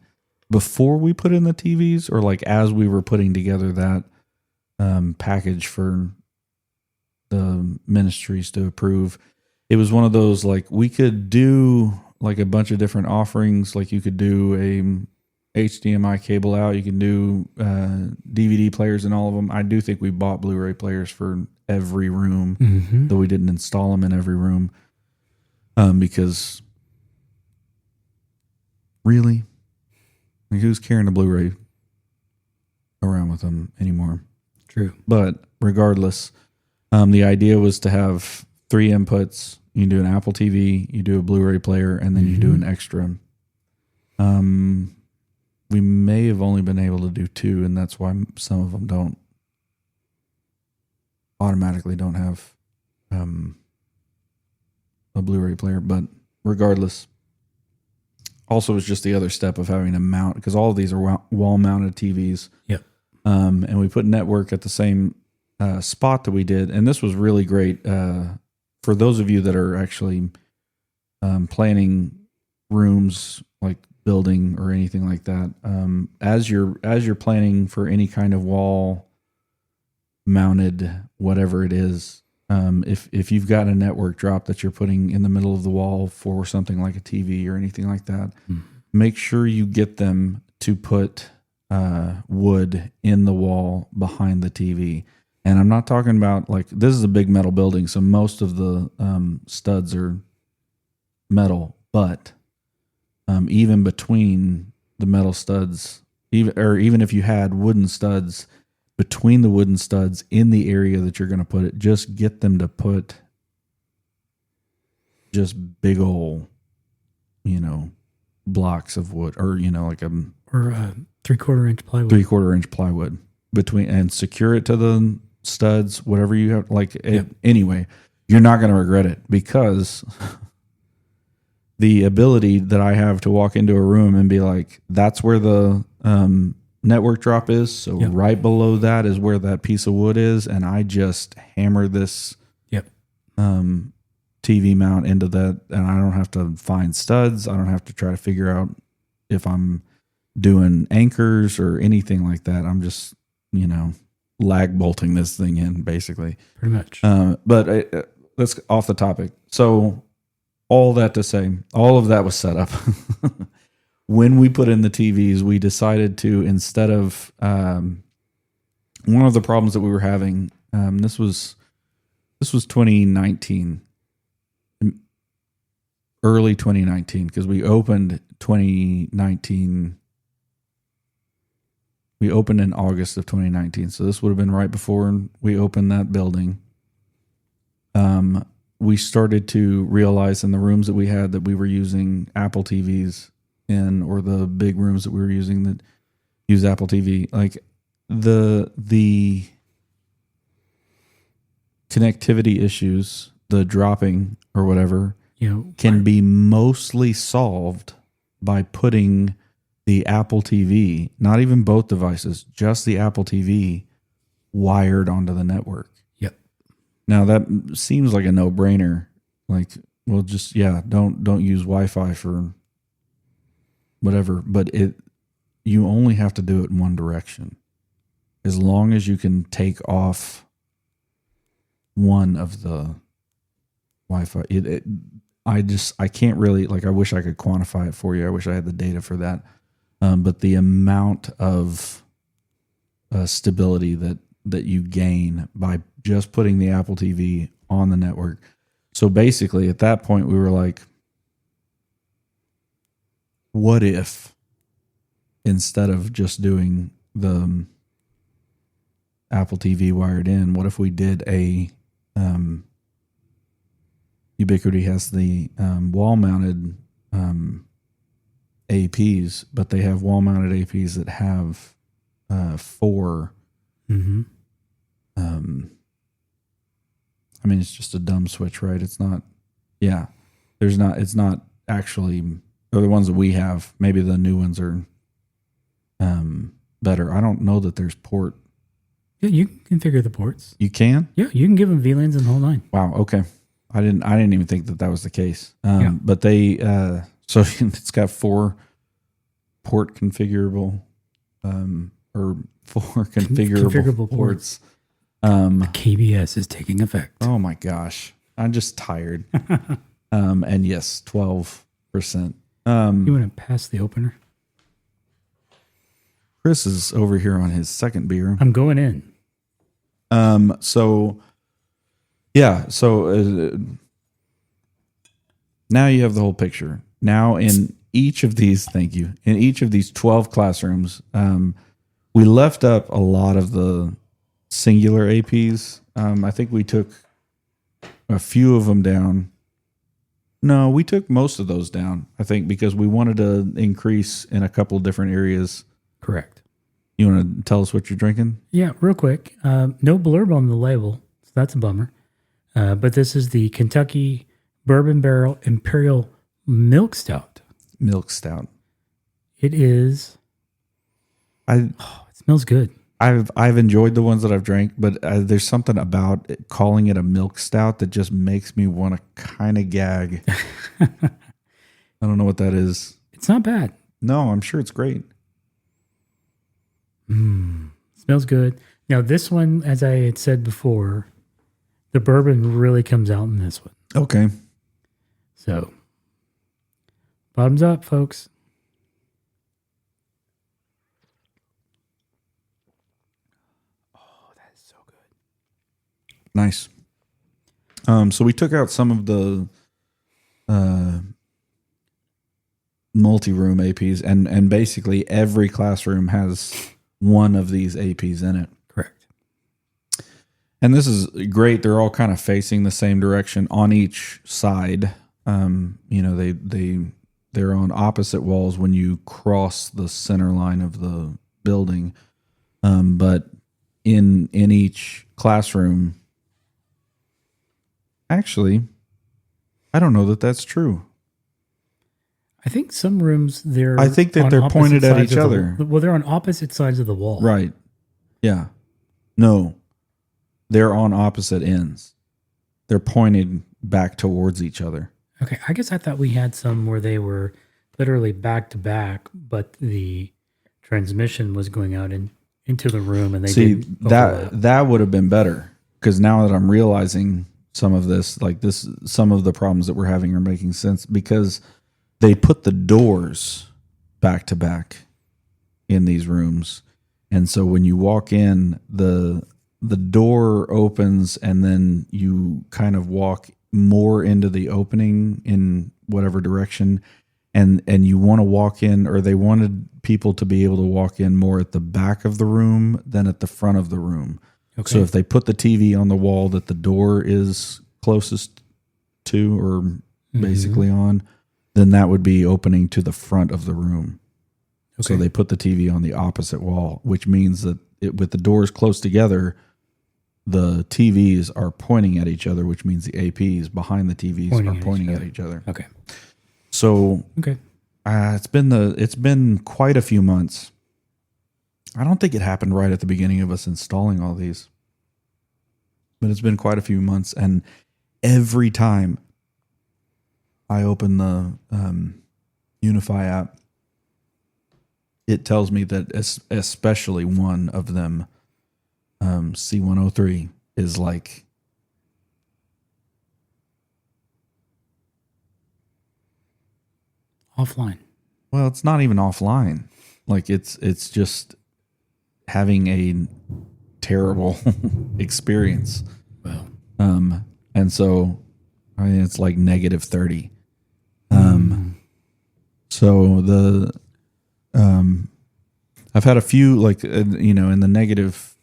before we put in the TVs or like as we were putting together that package for the ministries to approve. It was one of those, like, we could do like a bunch of different offerings. Like you could do a HDMI cable out. You can do DVD players in all of them. I do think we bought Blu-ray players for every room, though we didn't install them in every room because really, like, who's carrying a Blu-ray around with them anymore? True. But regardless, the idea was to have 3 inputs. You can do an Apple TV, you do a Blu-ray player, and then you do an extra. We may have only been able to do 2, and that's why some of them don't have a Blu-ray player. But regardless, also it's just the other step of having to mount, because all of these are wall-mounted TVs. Yep. And we put network at the same spot that we did, and this was really great for those of you that are actually planning rooms, like building or anything like that. As you're planning for any kind of wall mounted, whatever it is, if you've got a network drop that you're putting in the middle of the wall for something like a TV or anything like that, make sure you get them to put wood in the wall behind the TV. And I'm not talking about, like, this is a big metal building, so most of the studs are metal, but even between the metal studs, even if you had wooden studs, between the wooden studs in the area that you're going to put it, just get them to put just big old, blocks of wood, or, like a... Or 3/4 inch plywood. 3/4 inch plywood between, and secure it to the studs, whatever you have. Anyway, you're not going to regret it, because the ability that I have to walk into a room and be like, that's where the network drop is. So right below that is where that piece of wood is. And I just hammer this TV mount into that. And I don't have to find studs. I don't have to try to figure out if I'm doing anchors or anything like that. I'm just, lag bolting this thing in, basically. Pretty much. But let's off the topic. So all that to say, all of that was set up. when we put in the TVs, we decided to, instead of one of the problems that we were having, this was 2019, early 2019, because we opened 2019. We opened in August of 2019, so this would have been right before we opened that building. We started to realize in the rooms that we had that we were using Apple TVs in, or the big rooms that we were using that use Apple TV, like the connectivity issues, the dropping or whatever, can be mostly solved by putting the Apple TV, not even both devices, just the Apple TV wired onto the network. Yep. Now that seems like a no-brainer. Like, well, just don't use Wi-Fi for whatever. But you only have to do it in one direction. As long as you can take off one of the Wi-Fi, I can't really, like, I wish I could quantify it for you. I wish I had the data for that. But the amount of stability that you gain by just putting the Apple TV on the network. So basically, at that point, we were like, what if instead of just doing the Apple TV wired in, what if we did a Ubiquiti has the wall-mounted APs, but they have wall-mounted APs that have 4. Mm-hmm. I mean, it's just a dumb switch, right? It's not. Yeah, it's not actually. Or the ones that we have, maybe the new ones are better. I don't know that there's port. Yeah, you can configure the ports. You can? Yeah, you can give them VLANs and the whole nine. Wow. Okay. I didn't even think that was the case. But they so it's got 4 port configurable or 4 configurable ports. The KBS is taking effect. Oh my gosh, I'm just tired. And yes, 12%. You want to pass the opener? Chris is over here on his second beer. I'm going in. So now you have the whole picture. Now in each of these, in each of these 12 classrooms, we left up a lot of the singular APs. I think we took a few of them down. No, we took most of those down, I think, because we wanted to increase in a couple of different areas. Correct. You want to tell us what you're drinking? Yeah, real quick. No blurb on the label, so that's a bummer. But this is the Kentucky Bourbon Barrel Imperial Milk Stout. Milk Stout. It is. It smells good. I've enjoyed the ones that I've drank, but there's something about calling it a milk stout that just makes me want to kind of gag. I don't know what that is. It's not bad. No, I'm sure it's great. Smells good. Now this one, as I had said before, the bourbon really comes out in this one. Okay. So, bottoms up, folks. Nice. So we took out some of the multi-room APs, and basically every classroom has one of these APs in it. Correct. And this is great. They're all kind of facing the same direction on each side. They're on opposite walls when you cross the center line of the building. But in each classroom. Actually, I don't know that that's true. I think some rooms they're. I think that they're pointed at each other. Well, they're on opposite sides of the wall. Right. Yeah. No, they're on opposite ends. They're pointed back towards each other. Okay, I guess I thought we had some where they were literally back to back, but the transmission was going out into the room, and they didn't overlap. That would have been better, because now that I'm realizing some of this, some of the problems that we're having are making sense, because they put the doors back to back in these rooms. And so when you walk in, the door opens and then you kind of walk more into the opening in whatever direction. And you want to walk in, or they wanted people to be able to walk in more at the back of the room than at the front of the room. Okay. So if they put the TV on the wall that the door is closest to, or basically on, then that would be opening to the front of the room. Okay. So they put the TV on the opposite wall, which means that with the doors close together, the TVs are pointing at each other, which means the APs behind the TVs are pointing at each other. Okay. So it's been quite a few months. I don't think it happened right at the beginning of us installing all these, but it's been quite a few months, and every time I open the Unify app, it tells me that especially one of them, C103, is like offline. Well, it's not even offline. Like it's just having a terrible experience. Wow. And so I mean, it's like negative 30. So I've had a few, like, in the negative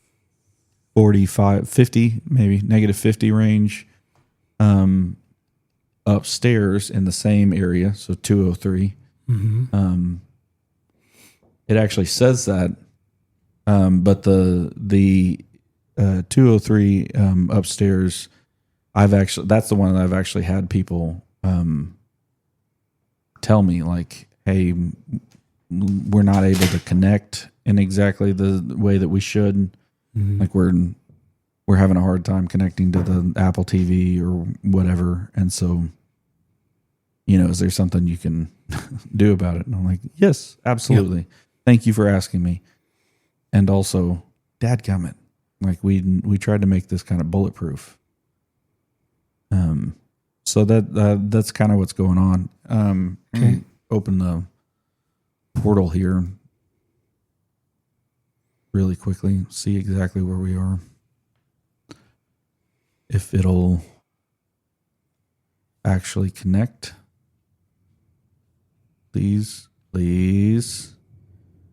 45, 50, maybe negative 50 range, upstairs in the same area. So 203. It actually says that, but the 203 upstairs, that's the one that I've actually had people tell me, like, hey, we're not able to connect in exactly the way that we should. Like we're having a hard time connecting to the Apple TV or whatever. And so, is there something you can do about it? And I'm like, yes, absolutely. Yep. Thank you for asking me. And also, dadgummit, like we tried to make this kind of bulletproof. So that's kind of what's going on. Okay. Open the portal here really quickly, see exactly where we are. If it'll actually connect. Please.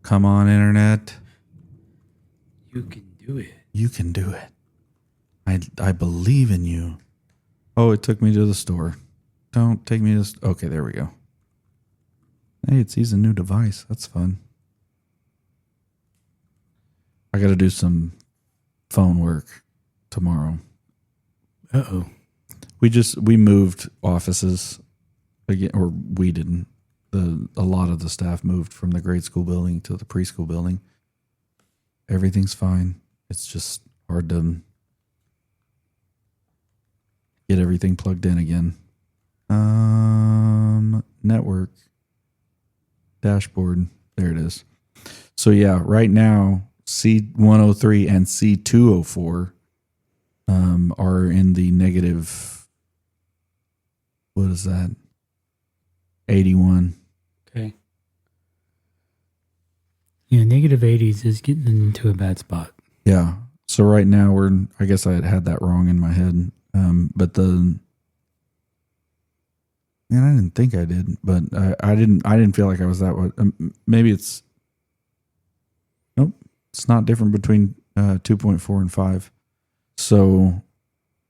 Come on, internet. You can do it. You can do it. I believe in you. Oh, it took me to the store. Don't take me to okay, there we go. Hey, it sees a new device. That's fun. I got to do some phone work tomorrow. Uh-oh. We moved offices again, or we didn't. A lot of the staff moved from the grade school building to the preschool building. Everything's fine. It's just hard to get everything plugged in again. Network dashboard. There it is. So yeah, right now C103 and C204 are in the negative. What is that? 81. Okay. Yeah, negative 80s is getting into a bad spot. Yeah. So right now I guess I had that wrong in my head. But I didn't think I did, but I didn't feel like I was that way. Maybe it's not different between 2.4 and 5. So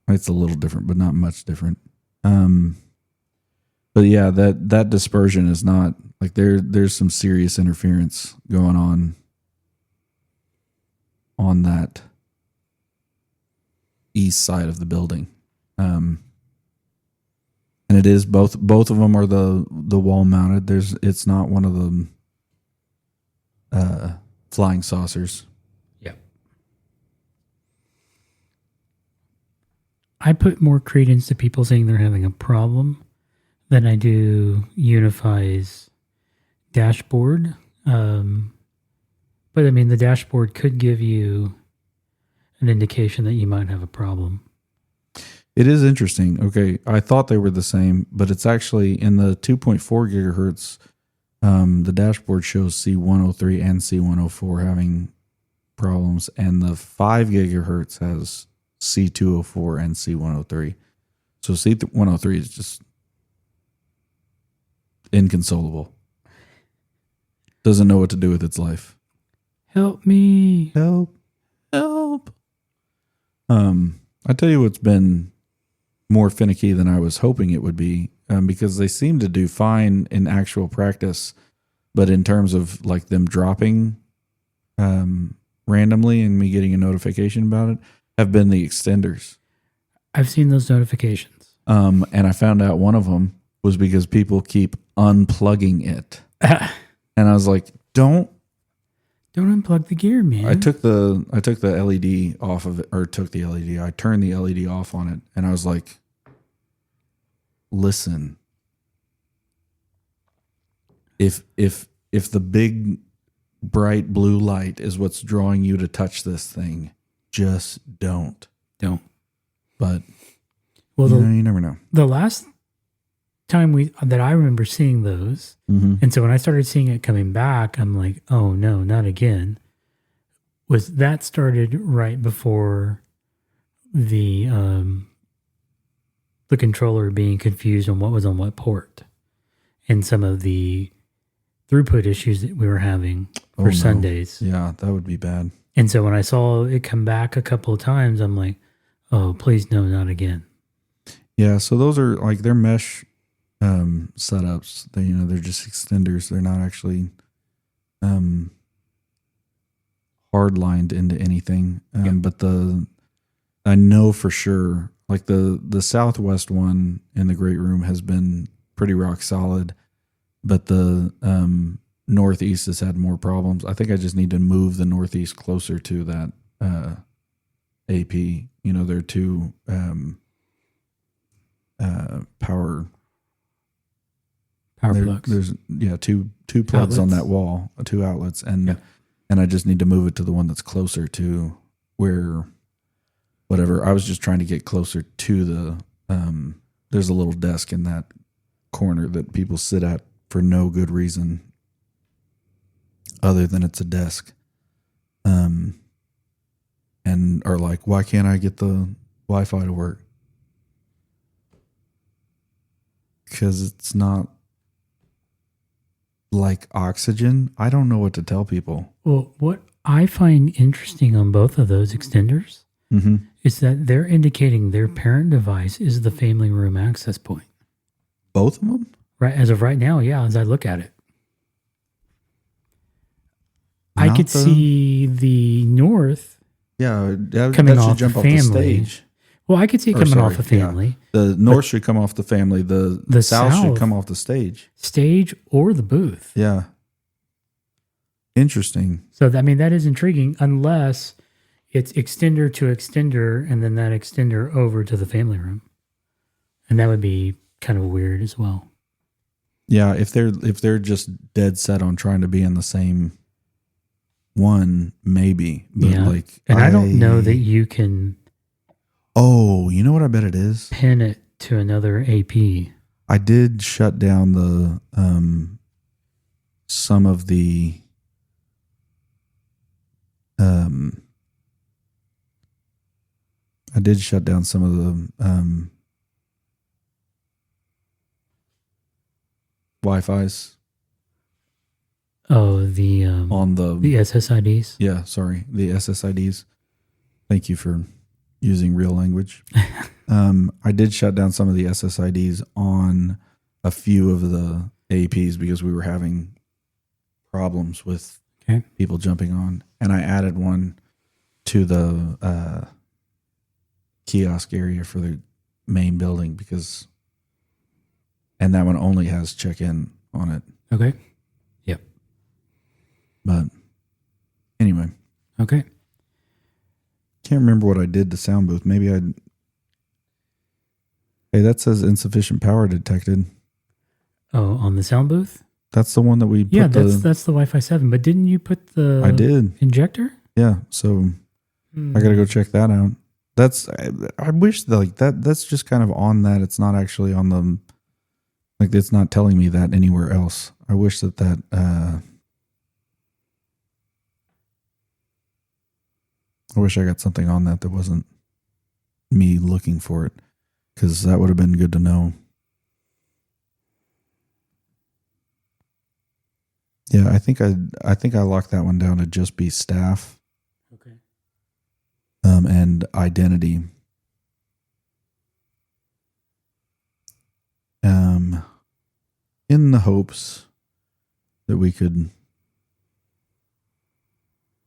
it's a little different, but not much different. But yeah, that dispersion is not like there's some serious interference going on that east side of the building. And it is both of them are the wall mounted. It's not one of the flying saucers. Yep. I put more credence to people saying they're having a problem than I do Unify's dashboard. But I mean, the dashboard could give you an indication that you might have a problem. It is interesting. Okay, I thought they were the same, but it's actually in the 2.4 gigahertz The dashboard shows C103 and C104 having problems, and the 5 gigahertz has C204 and C103. So C103 is just inconsolable. Doesn't know what to do with its life. Help me. Help. I tell you what's been more finicky than I was hoping it would be, because they seem to do fine in actual practice, but in terms of like them dropping randomly and me getting a notification about it, have been the extenders. I've seen those notifications. And I found out one of them was because people keep unplugging it. And I was like, don't unplug the gear, man. I took the LED off of it, or took the LED. I turned the LED off on it, and I was like, listen, if the big bright blue light is what's drawing you to touch this thing, just don't. But well, you never know. The last time that I remember seeing those, and so when I started seeing it coming back, I'm like, oh no, not again. Was that started right before the controller being confused on what was on what port, and some of the throughput issues that we were having for Sundays. Yeah, that would be bad. And so when I saw it come back a couple of times, I'm like, oh, please no, not again. Yeah, so those are like, they're mesh setups. They're just extenders. They're not actually hard lined into anything. But I know for sure, like the Southwest one in the Great Room has been pretty rock solid, but the Northeast has had more problems. I think I just need to move the Northeast closer to that AP. There are two power plugs. There's two plugs outlets on that wall, 2 outlets, and I just need to move it to the one that's closer to where, whatever. I was just trying to get closer to the. There's a little desk in that corner that people sit at for no good reason, other than it's a desk. And are like, why can't I get the Wi-Fi to work? Because it's not like oxygen. I don't know what to tell people. Well, what I find interesting on both of those extenders is that they're indicating their parent device is the family room access point. Both of them? Right. As of right now, yeah, as I look at it. I could see the North coming off jump the off the family. stage. Well, I could see it coming off the family. Yeah. The North should come off the family. The South should come off the stage. Stage or the booth. Yeah. Interesting. So, that is intriguing, unless it's extender to extender and then that extender over to the family room. And that would be kind of weird as well. Yeah, if they're just dead set on trying to be in the same one, maybe. But I don't know that you can. Oh, you know what I bet it is? Pin it to another AP. I did shut down the some of the I did shut down some of the Wi-Fi's. Oh, the on the SSIDs. Yeah, sorry, the SSIDs. Thank you for using real language. I did shut down some of the SSIDs on a few of the APs because we were having problems with people jumping on, and I added one to the kiosk area for the main building and that one only has check-in on it. Okay. Yep. But anyway. Okay. Can't remember what I did to sound booth. Maybe Hey, that says insufficient power detected. Oh, on the sound booth? That's the one that we put that's the Wi-Fi 7. But didn't you put the I did. Injector? Yeah, so I got to go check that out. I wish that's just kind of on that. It's not actually on the Like it's not telling me that anywhere else. I wish that I wish I got something on that wasn't me looking for it, because that would have been good to know. Yeah, I think I locked that one down to just be staff. Okay. And identity. In the hopes that we could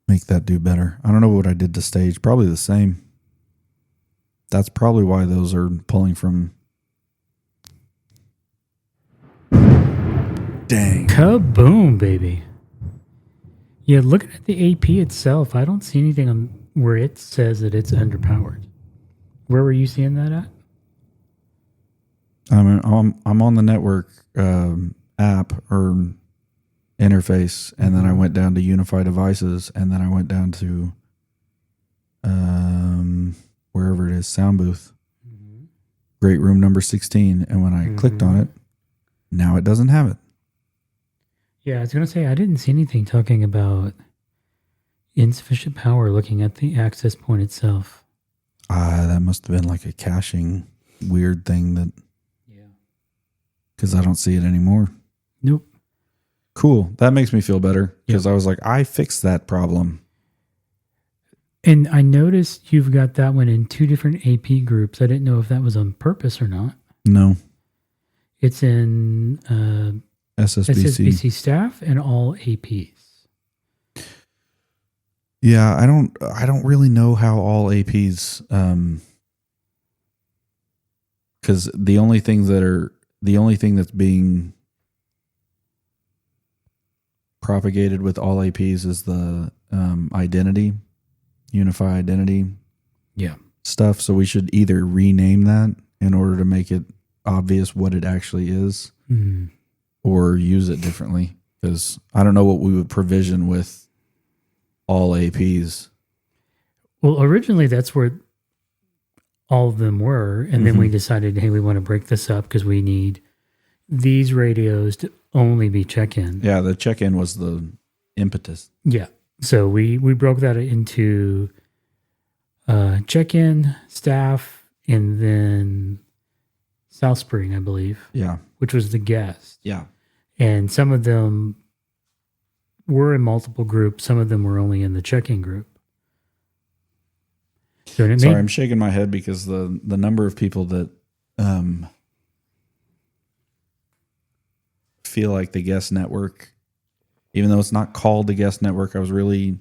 make that do better. I don't know what I did to stage. Probably the same. That's probably why those are pulling from. Dang. Kaboom, baby. Yeah, looking at the AP itself, I don't see anything on where it says that it's underpowered. Where were you seeing that at? I'm on the network app or interface, and then I went down to Unify Devices, and then I went down to wherever it is, sound booth, great room number 16, and when I clicked on it, now it doesn't have it. Yeah, I was going to say, I didn't see anything talking about insufficient power looking at the access point itself. That must have been like a caching weird thing that. Yeah. Because I don't see it anymore. Nope. Cool. That makes me feel better, because I was like, I fixed that problem. And I noticed you've got that one in 2 different AP groups. I didn't know if that was on purpose or not. No. It's in SSBC staff and all APs. Yeah, I don't really know how all APs, because the only thing that's being propagated with all APs is the identity, Unify identity stuff. So we should either rename that in order to make it obvious what it actually is, or use it differently, because I don't know what we would provision with all APs. Well, originally that's where all of them were, and then we decided, hey, we want to break this up because we need these radios to only be check-in. Yeah, the check-in was the impetus. Yeah. So we broke that into check-in, staff, and then South Spring, I believe. Yeah. Which was the guest. Yeah. And some of them were in multiple groups. Some of them were only in the check-in group. So I'm shaking my head because the number of people that feel like the guest network, even though it's not called the guest network, I was really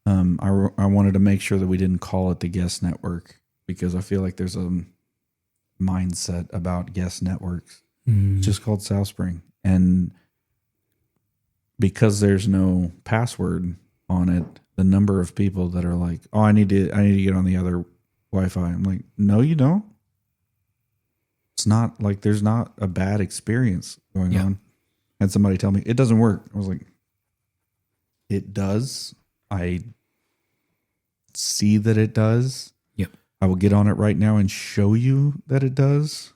I wanted to make sure that we didn't call it the guest network, because I feel like there's a mindset about guest networks. It's just called South Spring, and because there's no password on it, the number of people that are like, oh, I need to get on the other Wi-Fi. I'm like, no, you don't. It's not like there's not a bad experience going on. Had somebody tell me it doesn't work. I was like, it does. I see that it does. Yep. I will get on it right now and show you that it does.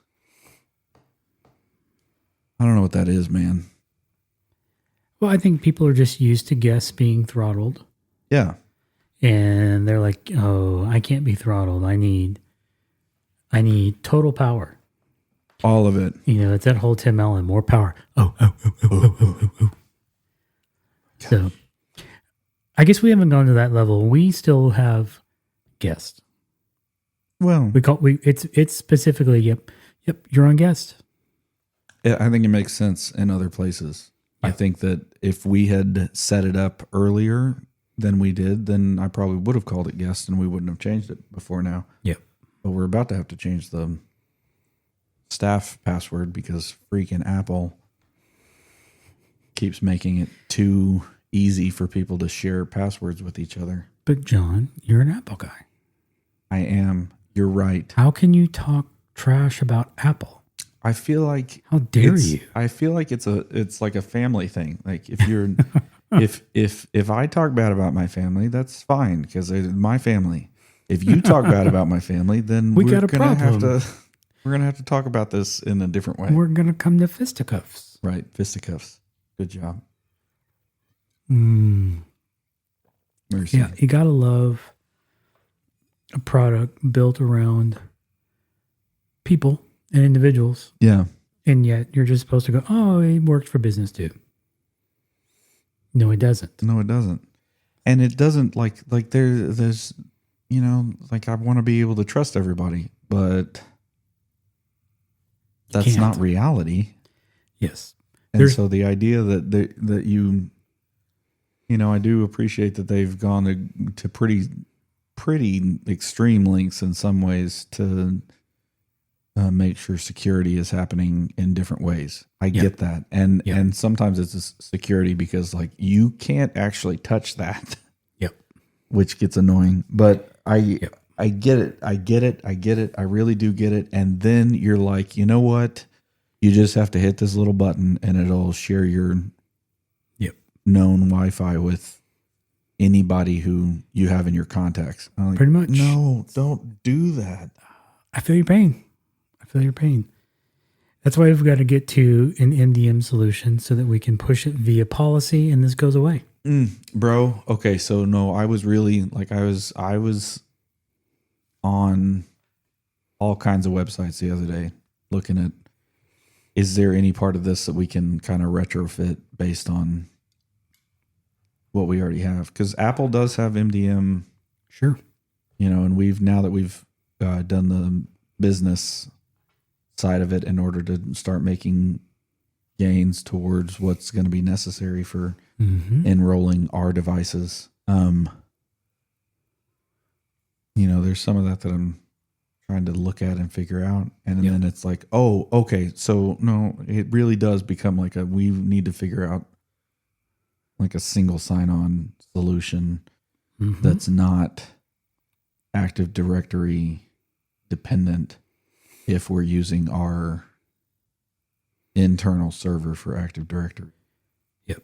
I don't know what that is, man. Well, I think people are just used to guests being throttled. Yeah. And they're like, oh, I can't be throttled. I need total power. All of it. You know, it's that whole Tim Allen, more power. Oh. So I guess we haven't gone to that level. We still have guests. Well, it's specifically, yep, you're on guest. I think it makes sense in other places. Yeah. I think that if we had set it up earlier than we did, then I probably would have called it guest and we wouldn't have changed it before now. Yep. But we're about to have to change the staff password because freaking Apple keeps making it too easy for people to share passwords with each other. But John, you're an Apple guy. I am. You're right. How can you talk trash about Apple? I feel like, how dare you? I feel like it's like a family thing. Like if you're if I talk bad about my family, that's fine because it's my family. If you talk bad about my family, then we're gonna have to We're going to have to talk about this in a different way. We're going to come to fisticuffs. Right. Fisticuffs. Good job. Mercy. Yeah, you got to love a product built around people and individuals. Yeah. And yet you're just supposed to go, oh, it works for business too. No, it doesn't. No, it doesn't. And it doesn't like there's, you know, like I want to be able to trust everybody, but that's not reality. Yes. And so the idea that you know, I do appreciate that they've gone to pretty extreme lengths in some ways to make sure security is happening in different ways. I get that. And sometimes it's a security because like you can't actually touch that. Yep. Which gets annoying. But I get it. I get it. I really do get it. And then you're like, you know what? You just have to hit this little button and it'll share your known Wi-Fi with anybody who you have in your contacts. I'm like, pretty much. No, don't do that. I feel your pain. That's why we've got to get to an MDM solution so that we can push it via policy and this goes away. Bro. Okay. So no, I was really like, I was on all kinds of websites the other day looking at, is there any part of this that we can kind of retrofit based on what we already have? Because Apple does have MDM. Sure. You know, and now that we've done the business side of it in order to start making gains towards what's going to be necessary for enrolling our devices. You know, there's some of that I'm trying to look at and figure out. And then it's like, oh, okay. So no, it really does become like we need to figure out like a single sign-on solution that's not Active Directory dependent if we're using our internal server for Active Directory. Yep.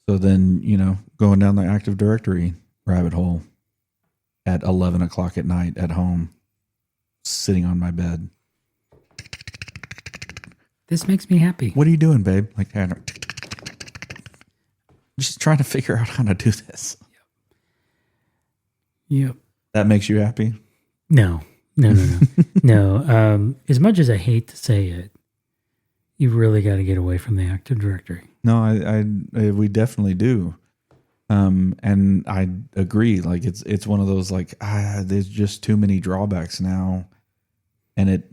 So then, you know, going down the Active Directory rabbit hole at 11 o'clock at night at home, sitting on my bed. This makes me happy. What are you doing, babe? Like, just trying to figure out how to do this. Yep. That makes you happy? No. No. As much as I hate to say it, you really got to get away from the Active Directory. No, we definitely do. And I agree. Like it's one of those like, there's just too many drawbacks now. And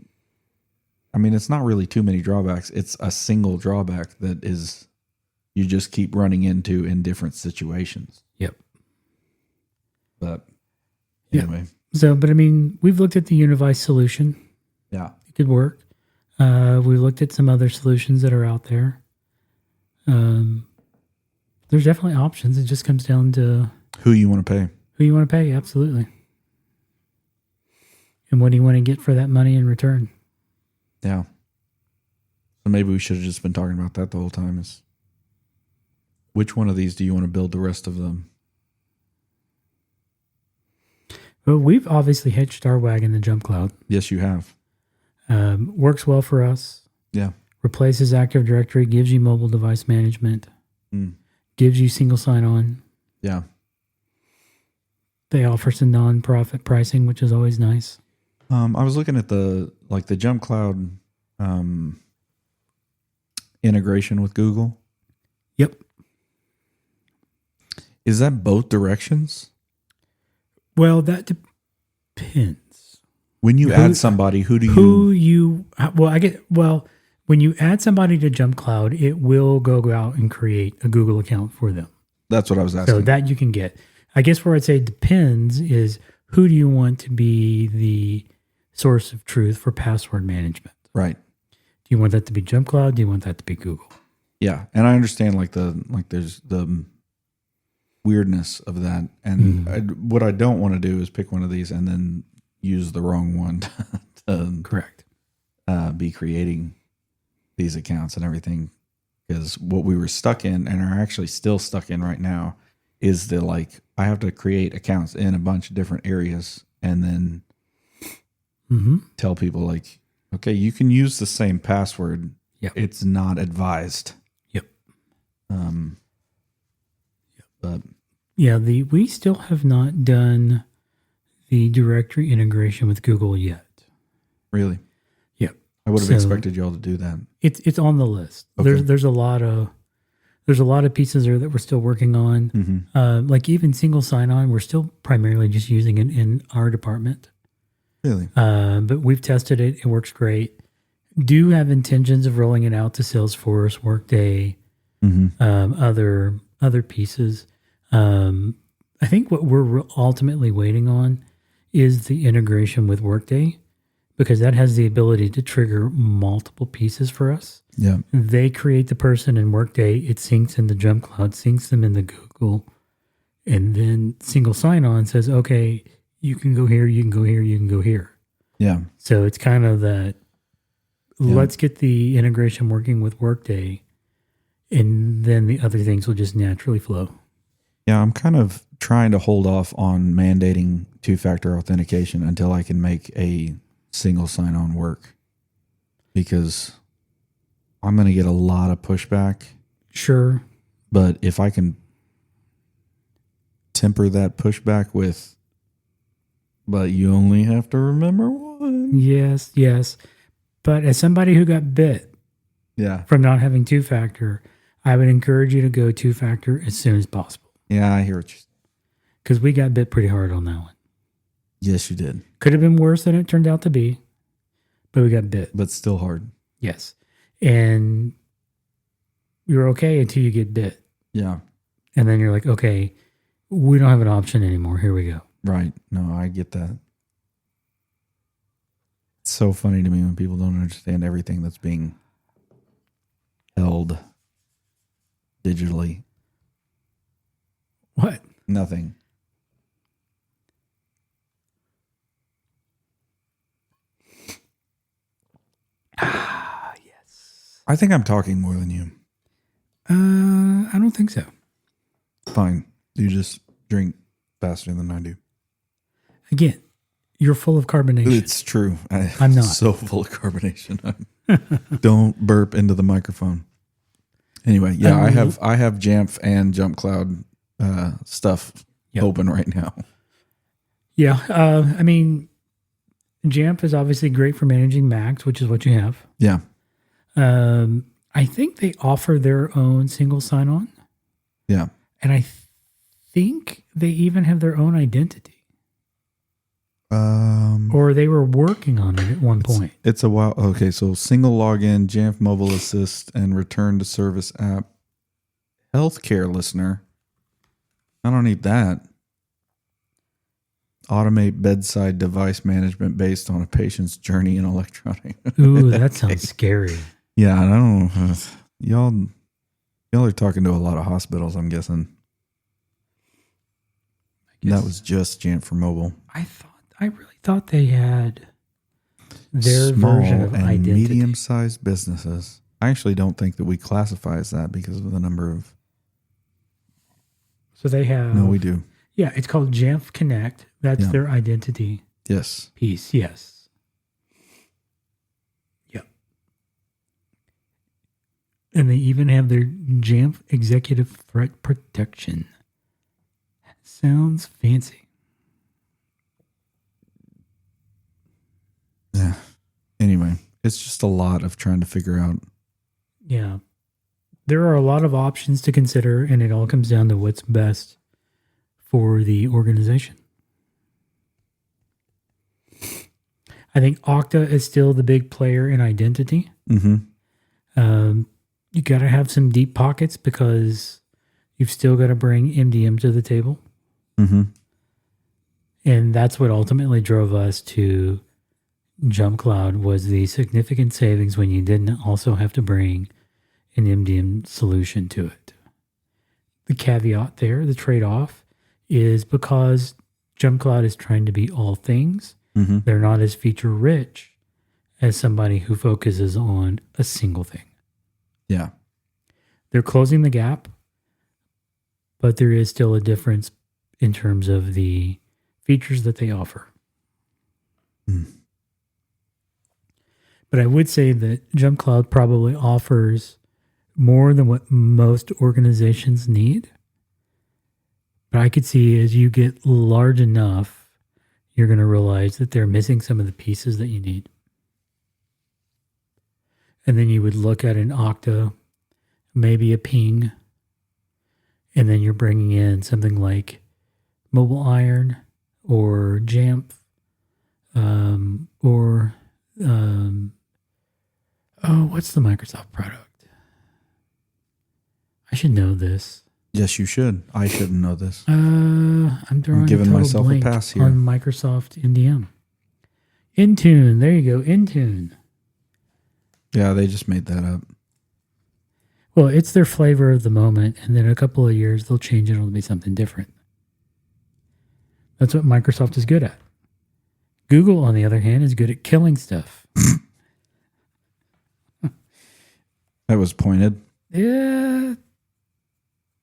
it's not really too many drawbacks. It's a single drawback that is, you just keep running into in different situations. Yep. But anyway. So, but I mean, we've looked at the Univice solution. Yeah. It could work. We looked at some other solutions that are out there. There's definitely options. It just comes down to who you want to pay. Absolutely. And what do you want to get for that money in return? Yeah. So maybe we should have just been talking about that the whole time. Is which one of these do you want to build the rest of them? Well, we've obviously hitched our wagon to Jump Cloud. Yes, you have. Works well for us. Yeah. Replaces Active Directory, gives you mobile device management, gives you single sign-on. Yeah. They offer some non-profit pricing, which is always nice. I was looking at the Jump Cloud integration with Google. Yep. Is that both directions? Well, that depends. When you add somebody, when you add somebody to Jump Cloud, it will go out and create a Google account for them. That's what I was asking. So that you can get. I guess where I'd say depends is who do you want to be the source of truth for password management? Right. Do you want that to be Jump Cloud? Do you want that to be Google? Yeah, and I understand there's the weirdness of that, and what I don't want to do is pick one of these and then use the wrong one to correct be creating these accounts and everything, because what we were stuck in and are actually still stuck in right now is I have to create accounts in a bunch of different areas and then tell people Okay, you can use the same password. Yep. It's not advised. Yep. But Yeah, we still have not done the directory integration with Google yet. really, Yep. I would have So- expected y'all to do that. It's on the list. Okay. There's a lot of pieces there that we're still working on. Mm-hmm. Like even single sign-on, we're still primarily just using it in our department. Really? But we've tested it. It works great. Do have intentions of rolling it out to Salesforce, Workday, other pieces. I think what we're ultimately waiting on is the integration with Workday, because that has the ability to trigger multiple pieces for us. Yeah. They create the person in Workday. It syncs in the Jump Cloud, syncs them in the Google, and then single sign-on says, okay, you can go here, you can go here, you can go here. Yeah. So it's kind of that, let's get the integration working with Workday, and then the other things will just naturally flow. Yeah, I'm kind of trying to hold off on mandating two-factor authentication until I can make a single sign-on work, because I'm going to get a lot of pushback. Sure. But if I can temper that pushback with, but you only have to remember one. Yes. But as somebody who got bit Yeah. from not having two-factor, I would encourage you to go two-factor as soon as possible, Yeah, I hear what you. because we got bit pretty hard on that one. Yes, you did. Could have been worse than it turned out to be, but we got bit. But still hard. Yes. And you're okay until you get bit. Yeah. And then you're like, okay, we don't have an option anymore. Here we go. Right. No, I get that. It's so funny to me when people don't understand everything that's being held digitally. What? Nothing. Yes. I think I'm talking more than you. I don't think so. Fine. You just drink faster than I do. Again, you're full of carbonation. It's true. I'm not. So full of carbonation. Don't burp into the microphone. Anyway, yeah, I have Jamf and Jump Cloud stuff open right now. Yeah. I mean, Jamf is obviously great for managing Macs, which is what you have. Yeah. I think they offer their own single sign-on. Yeah. And I think they even have their own identity. Or they were working on it at one point. It's a while. Okay, so single login, Jamf Mobile Assist, and return to service app. Healthcare listener. I don't need that. Automate bedside device management based on a patient's journey in electronic. Ooh, that sounds scary. Yeah, I don't know. Y'all are talking to a lot of hospitals, I'm guessing. That was just Jamf for mobile. I really thought they had their Small version of and identity. medium-sized businesses. I actually don't think that we classify as that because of the number of. So they have. No, we do. Yeah, it's called Jamf Connect. That's their identity Yes. piece. Yes. Yep. And they even have their Jamf Executive Threat Protection. Sounds fancy. Yeah. Anyway, it's just a lot of trying to figure out. Yeah. There are a lot of options to consider, and it all comes down to what's best for the organization. I think Okta is still the big player in identity. Mm-hmm. You got to have some deep pockets because you've still got to bring MDM to the table. Mm-hmm. And that's what ultimately drove us to Jump Cloud, was the significant savings when you didn't also have to bring an MDM solution to it. The caveat there, the trade-off, is because Jump Cloud is trying to be all things, they're not as feature-rich as somebody who focuses on a single thing. Yeah. They're closing the gap, but there is still a difference in terms of the features that they offer. But But I would say that Jump Cloud probably offers more than what most organizations need. But I could see as you get large enough, you're going to realize that they're missing some of the pieces that you need. And then you would look at an Okta, maybe a Ping, and then you're bringing in something like Mobile Iron or Jamf, what's the Microsoft product? I should know this. Yes, you should. I shouldn't know this. I'm giving myself a pass here. On Microsoft MDM. Intune. There you go. Intune. Yeah, they just made that up. Well, it's their flavor of the moment, and then in a couple of years, they'll change it. It'll be something different. That's what Microsoft is good at. Google, on the other hand, is good at killing stuff. That was pointed. Yeah.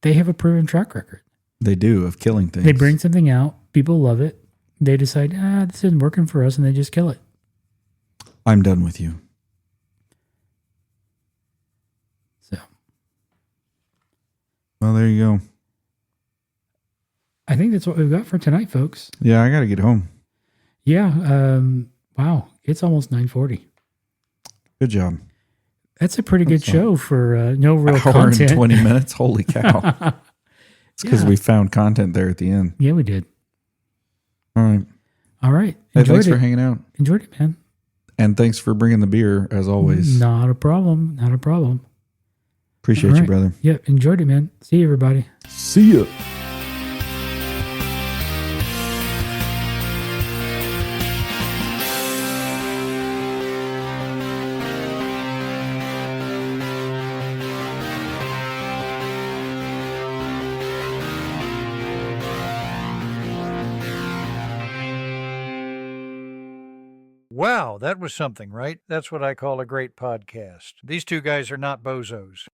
They have a proven track record. They do, of killing things. They bring something out. People love it. They decide, this isn't working for us, and they just kill it. I'm done with you. So. Well, there you go. I think that's what we've got for tonight, folks. Yeah, I got to get home. Yeah. Wow. It's almost 9:40. Good job. That's a pretty good show for no real hour content. and 20 minutes. Holy cow. It's because we found content there at the end. Yeah, we did. All right. All right. Hey, thanks for hanging out. Enjoyed it, man. And thanks for bringing the beer, as always. Not a problem. Not a problem. Appreciate you, brother. Yep. Enjoyed it, man. See you, everybody. See ya. Wow, that was something, right? That's what I call a great podcast. These two guys are not bozos.